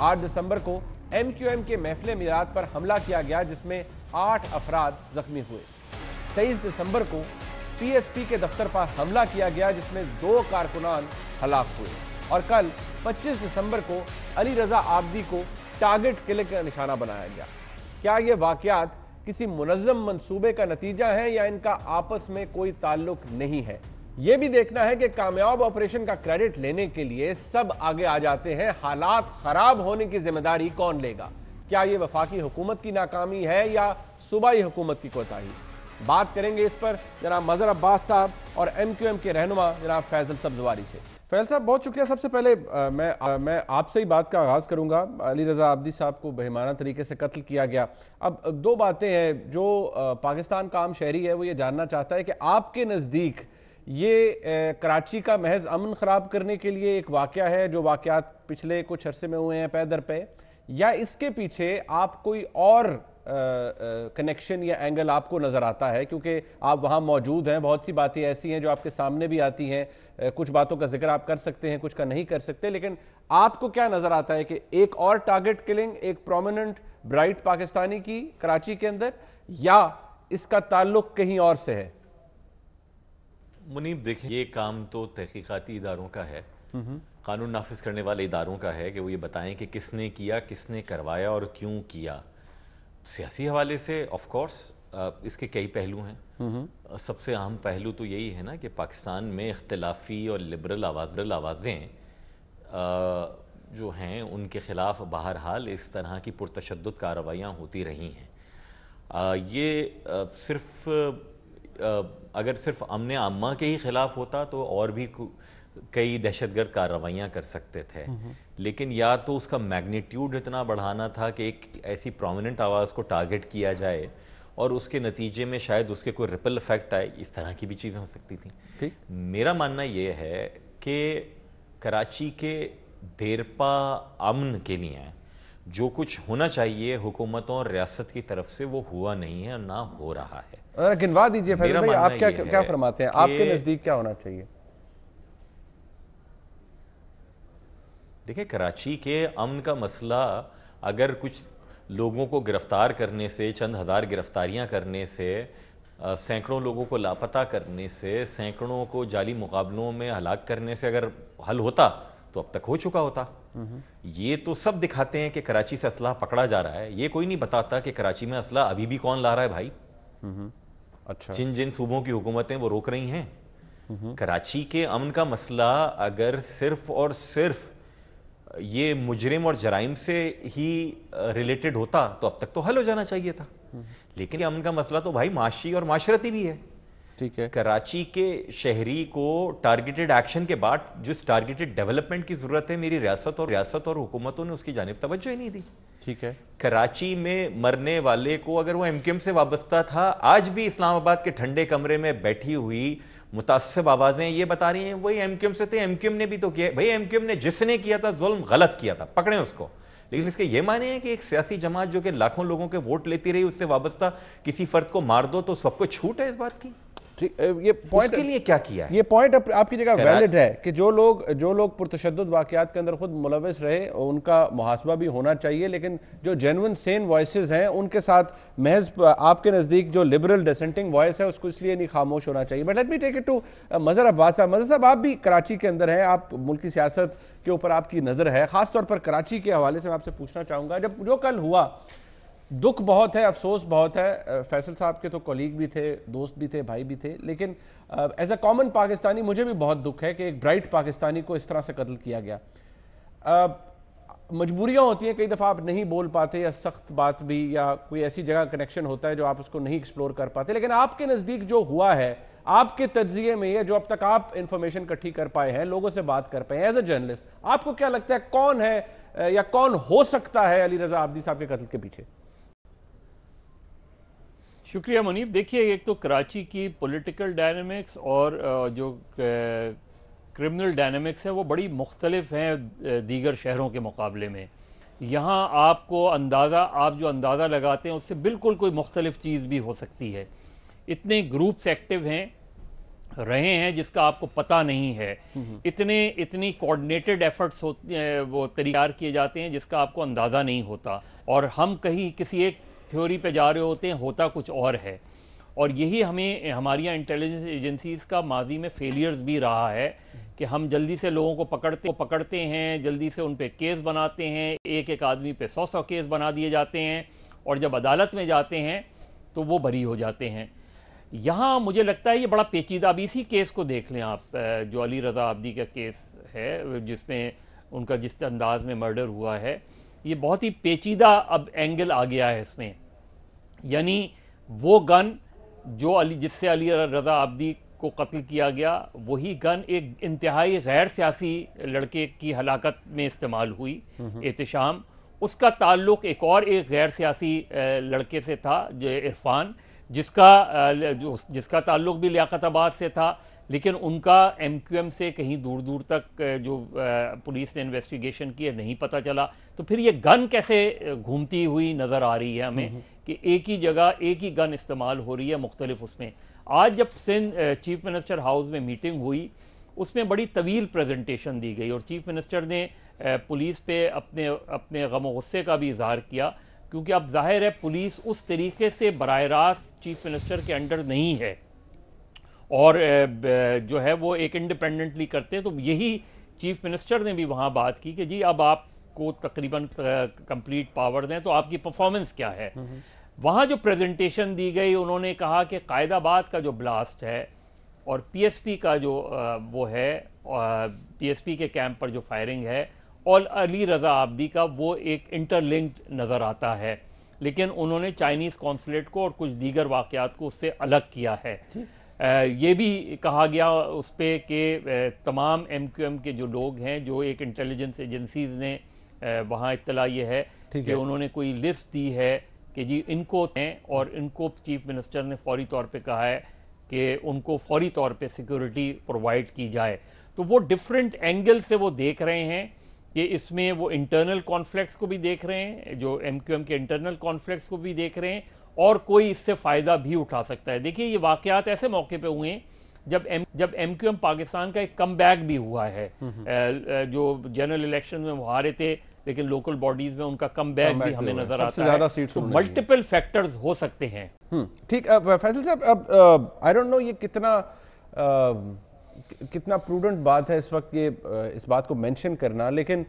8 दिसंबर को MQM के महफिल मिलाद पर हमला किया गया जिसमें 8 अफराद जख्मी हुए। 23 दिसंबर को PSP के दफ्तर पर हमला किया गया जिसमें 2 कारकुनान हलाक हुए। और कल 25 दिसंबर को अली रजा आब्दी को टारगेट किले का निशाना बनाया गया। क्या ये वाकयात किसी मुनज़्ज़म मंसूबे का नतीजा है या इनका आपस में कोई ताल्लुक नहीं है? यह भी देखना है कि कामयाब ऑपरेशन का क्रेडिट लेने के लिए सब आगे आ जाते हैं, हालात खराब होने की जिम्मेदारी कौन लेगा? क्या यह वफाकी हुकूमत की नाकामी है या सूबाई हुकूमत की कोताही? बात करेंगे इस पर जनाब मजहर अब्बास साहब और MQM के रहनुमा जनाब फैजल सब्जवारी से। फैजल साहब बहुत शुक्रिया। सबसे पहले मैं आपसे ही बात का आगाज़ करूंगा। अली रजा आब्दी साहब को बेईमाना तरीके से कत्ल किया गया। अब 2 बातें हैं। जो पाकिस्तान का आम शहरी है वो ये जानना चाहता है कि आपके नज़दीक ये कराची का महज अमन ख़राब करने के लिए एक वाक़या है जो वाक़यात पिछले कुछ अरसे में हुए हैं पैदर पे, या इसके पीछे आप कोई और कनेक्शन या एंगल आपको नज़र आता है, क्योंकि आप वहाँ मौजूद हैं? बहुत सी बातें ऐसी हैं जो आपके सामने भी आती हैं, कुछ बातों का जिक्र आप कर सकते हैं, कुछ का नहीं कर सकते, लेकिन आपको क्या नज़र आता है कि एक और टारगेट किलिंग एक प्रोमिनेंट ब्राइट पाकिस्तानी की कराची के अंदर, या इसका ताल्लुक कहीं और से है? मुनीब देखें, ये काम तो तहकीकाती इदारों का है, कानून नाफिज करने वाले इदारों का है कि वो ये बताएं कि किसने किया, किसने करवाया और क्यों किया। सियासी हवाले से ऑफ कोर्स इसके कई पहलू हैं। सबसे अहम पहलू तो यही है ना कि पाकिस्तान में इख्तिलाफी और लिबरल आवाज़ें जो हैं उनके ख़िलाफ़ बहरहाल इस तरह की पुरतशद्दुद कार्रवाइयाँ होती रही हैं। ये अगर सिर्फ अमन आमा के ही ख़िलाफ़ होता तो और भी कई दहशतगर्द कार्रवाइयाँ कर सकते थे, लेकिन या तो उसका मैग्नीट्यूड इतना बढ़ाना था कि एक ऐसी प्रोमिनेंट आवाज़ को टारगेट किया जाए और उसके नतीजे में शायद उसके कोई रिपल इफेक्ट आए, इस तरह की भी चीज़ें हो सकती थी। मेरा मानना ये है कि कराची के देरपा अमन के लिए जो कुछ होना चाहिए हुकूमतों और रियासत की तरफ से वो हुआ नहीं है और ना हो रहा है। गिनवा दीजिए फैसल भाई, आप क्या फरमाते हैं, आपके नज़दीक क्या होना चाहिए? देखिए, कराची के अमन का मसला अगर कुछ लोगों को गिरफ्तार करने से, चंद हज़ार गिरफ्तारियां करने से, सैकड़ों लोगों को लापता करने से, सैकड़ों को जाली मुकाबलों में हलाक करने से अगर हल होता तो अब तक हो चुका होता। ये तो सब दिखाते हैं कि कराची से असला पकड़ा जा रहा है, ये कोई नहीं बताता कि कराची में असला अभी भी कौन ला रहा है भाई। अच्छा, जिन जिन सूबों की हुकूमतें वो रोक रही हैं। कराची के अमन का मसला अगर सिर्फ और सिर्फ ये मुजरिम और जराइम से ही रिलेटेड होता तो अब तक तो हल हो जाना चाहिए था, लेकिन अमन का मसला तो भाई माशी और माशरती भी है। ठीक है, कराची के शहरी को टारगेटेड एक्शन के बाद जिस टारगेटेड डेवलपमेंट की जरूरत है, मेरी रियासत और हुकूमतों ने उसकी जानिब तवज्जो ही नहीं दी। ठीक है, कराची में मरने वाले को अगर वो एमक्यूएम से वाबस्ता था, आज भी इस्लामाबाद के ठंडे कमरे में बैठी हुई मुतासिब आवाजें ये बता रही हैं वही एमक्यूएम से थे, एमक्यूएम ने भी तो किया भाई। एमक्यूएम ने जिसने किया था जुल्म गलत किया था, पकड़े उसको। लेकिन इसके ये माने हैं कि एक सियासी जमात जो कि लाखों लोगों के वोट लेती रही, उससे वाबस्ता किसी फर्द को मार दो तो सबको छूट है इस बात की? ये पॉइंट के लिए क्या किया है? ये पॉइंट आपकी जगह वैलिड है कि जो लोग पुरतशद्दुद वाक़यात के अंदर खुद मुलविस रहे उनका मुहासबा भी होना चाहिए, लेकिन जो जेन्युइन सेन वॉइसेस हैं उनके साथ महज आपके नज़दीक जो लिबरल डिसेंटिंग वॉइस है उसको इसलिए नहीं खामोश होना चाहिए। But let me take it to Mazhar Abbas साहब। मज़हर साहब, आप भी कराची के अंदर हैं, आप मुल्की सियासत के ऊपर आपकी नज़र है, ख़ासतौर पर कराची के हवाले से मैं आपसे पूछना चाहूँगा, जब जो कल हुआ दुख बहुत है, अफसोस बहुत है। फैसल साहब के तो कॉलीग भी थे, दोस्त भी थे, भाई भी थे, लेकिन एज अ कॉमन पाकिस्तानी मुझे भी बहुत दुख है कि एक ब्राइट पाकिस्तानी को इस तरह से कत्ल किया गया। मजबूरियां होती हैं, कई दफ़ा आप नहीं बोल पाते, या सख्त बात भी, या कोई ऐसी जगह कनेक्शन होता है जो आप उसको नहीं एक्सप्लोर कर पाते, लेकिन आपके नज़दीक जो हुआ है, आपके तज्जिए में, या जो अब तक आप इंफॉर्मेशन इकट्ठी कर पाए हैं, लोगों से बात कर पाए हैं एज अ जर्नलिस्ट, आपको क्या लगता है कौन है या कौन हो सकता है अली रजा आब्दी साहब के कत्ल के पीछे? शुक्रिया मुनीब। देखिए, एक तो कराची की पॉलिटिकल डायनामिक्स और जो क्रिमिनल डायनामिक्स है वो बड़ी मुख्तलिफ हैं दीगर शहरों के मुकाबले में। यहाँ आपको आप जो अंदाज़ा लगाते हैं उससे बिल्कुल कोई मुख्तलिफ चीज़ भी हो सकती है। इतने ग्रुप्स एक्टिव रहे हैं जिसका आपको पता नहीं है, इतनी कोऑर्डिनेटेड एफर्ट्स वो तैयार किए जाते हैं जिसका आपको अंदाज़ा नहीं होता, और हम कहीं किसी एक थ्योरी पे जा रहे होते हैं, होता कुछ और है। और यही हमारी इंटेलिजेंस एजेंसीज़ का माजी में फेलियर्स भी रहा है कि हम जल्दी से लोगों को पकड़ते हैं, जल्दी से उन पे केस बनाते हैं, एक आदमी पे 100 केस बना दिए जाते हैं, और जब अदालत में जाते हैं तो वो बरी हो जाते हैं। यहाँ मुझे लगता है ये बड़ा पेचीदा। अब इसी केस को देख लें आप, जो अली रजा आब्दी का केस है जिसमें उनका जिस अंदाज में मर्डर हुआ है, ये बहुत ही पेचीदा अब एंगल आ गया है इसमें। यानी वो गन जिससे अली रजा आब्दी को कत्ल किया गया, वही गन एक इंतहाई गैर सियासी लड़के की हलाकत में इस्तेमाल हुई, एहतिशाम। उसका ताल्लुक एक गैर सियासी लड़के से था, जो इरफान, जिसका ताल्लुक भी लियाकताबाद से था, लेकिन उनका एमक्यूएम से कहीं दूर दूर तक जो पुलिस ने इन्वेस्टिगेशन की है नहीं पता चला। तो फिर ये गन कैसे घूमती हुई नज़र आ रही है हमें कि एक ही जगह एक ही गन इस्तेमाल हो रही है मुख्तलिफ उसमें। आज जब सिंध चीफ मिनिस्टर हाउस में मीटिंग हुई उसमें बड़ी तवील प्रेजेंटेशन दी गई और चीफ मिनिस्टर ने पुलिस पे अपने अपने गम और गुस्से का भी इजहार किया, क्योंकि अब जाहिर है पुलिस उस तरीके से बराह रास्त चीफ मिनिस्टर के अंडर नहीं है और जो है वो एक इंडिपेंडेंटली करते हैं। तो यही चीफ मिनिस्टर ने भी वहाँ बात की कि जी अब आपको तकरीबन कंप्लीट पावर दें तो आपकी परफॉर्मेंस क्या है। वहाँ जो प्रेजेंटेशन दी गई उन्होंने कहा कि कायदाबाद का जो ब्लास्ट है और पीएसपी का जो वो है पीएसपी के कैंप पर जो फायरिंग है और अली रज़ा आब्दी का वो एक इंटरलिंक्ड नज़र आता है, लेकिन उन्होंने चाइनीज़ कॉन्सुलेट को और कुछ दीगर वाक़यात को उससे अलग किया है। ये भी कहा गया उस पर कि तमाम MQM के जो लोग हैं, जो एक इंटेलिजेंस एजेंसीज ने वहाँ इत्तला ये है कि उन्होंने कोई लिस्ट दी है कि जी इनको हैं और इनको चीफ मिनिस्टर ने फौरी तौर पे कहा है कि उनको फौरी तौर पे सिक्योरिटी प्रोवाइड की जाए। तो वो डिफरेंट एंगल से वो देख रहे हैं कि इसमें वो इंटरनल कॉन्फ्लिक्ट्स को भी देख रहे हैं, जो MQM के इंटरनल कॉन्फ्लिक्ट्स को भी देख रहे हैं और कोई इससे फ़ायदा भी उठा सकता है। देखिए ये वाक़यात ऐसे मौके पे हुए हैं जब MQM पाकिस्तान का एक कम बैक भी हुआ है। जो जनरल इलेक्शन में वो हारे थे लेकिन लोकल बॉडीज में उनका कम बैक भी हमें नजर आता है। तो मल्टीपल फैक्टर्स हो सकते हैं। ठीक, फैसल साहब, अब आई डोंट नो ये कितना प्रूडेंट बात है इस वक्त ये इस बात को मेंशन करना, लेकिन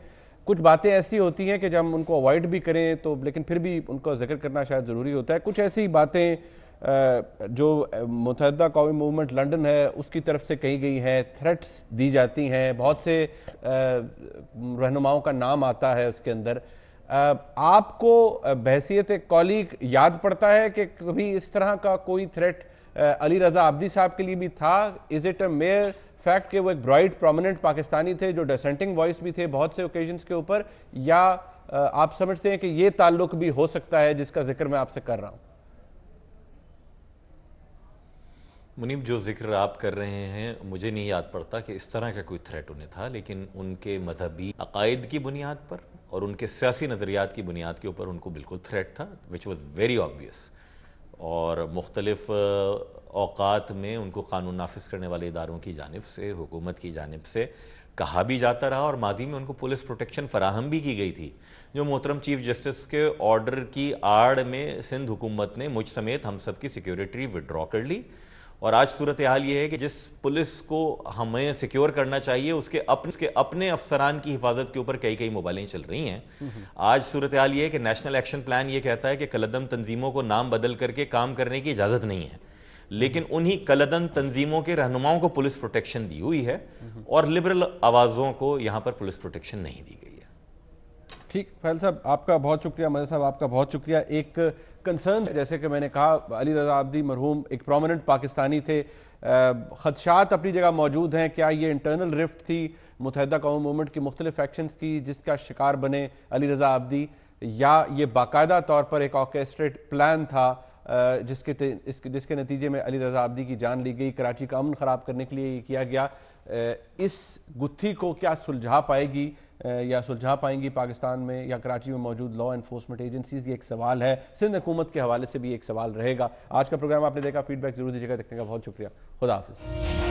कुछ बातें ऐसी होती हैं कि जब हम उनको अवॉइड भी करें तो लेकिन फिर भी उनको जिक्र करना शायद ज़रूरी होता है। कुछ ऐसी बातें जो मुत्तहिदा कौमी मूवमेंट लंदन है उसकी तरफ से कही गई हैं, थ्रेट्स दी जाती हैं, बहुत से रहनुमाओं का नाम आता है उसके अंदर। आपको बहैसियत एक कॉलीग याद पड़ता है कि कभी इस तरह का कोई थ्रेट अली रज़ा आब्दी साहब के लिए भी था? Is it a mayor fact कि वो एक ब्राइट प्रोमिनेंट पाकिस्तानी थे जो डिसेंटिंग वॉइस भी थे बहुत से ओकेजन्स के ऊपर, या आप समझते हैं कि ये ताल्लुक भी हो सकता है जिसका जिक्र मैं आपसे कर रहा हूं? मुनीब, जो जिक्र आप कर रहे हैं मुझे नहीं याद पड़ता कि इस तरह का कोई थ्रेट उन्हें था, लेकिन उनके मजहबी अकायद की बुनियाद पर और उनके सियासी नज़रियात की बुनियाद के ऊपर उनको बिल्कुल थ्रेट था, विच वॉज़ वेरी ऑब्वियस। और मुख्तलिफ औकात में उनको कानून नाफिज करने वाले इदारों की जानिब से, हुकूमत की जानिब से कहा भी जाता रहा और माजी में उनको पुलिस प्रोटेक्शन फराहम भी की गई थी, जो मोहतरम चीफ जस्टिस के ऑर्डर की आड़ में सिंध हुकूमत ने मुझ समेत हम सब की सिक्योरिटी विड्रॉ कर ली। और आज सूरत हाल ये है कि जिस पुलिस को हमें सिक्योर करना चाहिए उसके अपने अफसरान की हिफाजत के ऊपर कई मोबाइलें चल रही हैं। आज सूरत हाल ये है कि नेशनल एक्शन प्लान ये कहता है कि कलदम तंजीमों को नाम बदल करके काम करने की इजाज़त नहीं है, लेकिन उन्हीं कलदम तंजीमों के रहनुमाओं को पुलिस प्रोटेक्शन दी हुई है और लिबरल आवाज़ों को यहाँ पर पुलिस प्रोटेक्शन नहीं दी गई है। ठीक, फैल साहब आपका बहुत शुक्रिया, मज़र साहब आपका बहुत शुक्रिया। एक कंसर्न, जैसे कि मैंने कहा, अली रज़ा आब्दी मरहूम एक प्रोमिनेंट पाकिस्तानी थे, खदशात अपनी जगह मौजूद हैं। क्या ये इंटरनल रिफ्ट थी मुत्तहिदा कौमी मूवमेंट की मुख्तलिफ फैक्शंस की जिसका शिकार बने अली रज़ा आब्दी, या ये बाकायदा तौर पर एक ऑर्केस्ट्रेट प्लान था जिसके नतीजे में अली रज़ा आब्दी की जान ली गई, कराची का अमन ख़राब करने के लिए ये किया गया? इस गुत्थी को क्या सुलझा पाएगी या सुलझा पाएंगी पाकिस्तान में या कराची में मौजूद लॉ एनफोर्समेंट एजेंसीज? ये एक सवाल है, सिंध हुकूमत के हवाले से भी एक सवाल रहेगा। आज का प्रोग्राम आपने देखा, फीडबैक जरूर दीजिएगा। देखने का बहुत शुक्रिया, खुदा हाफिज़।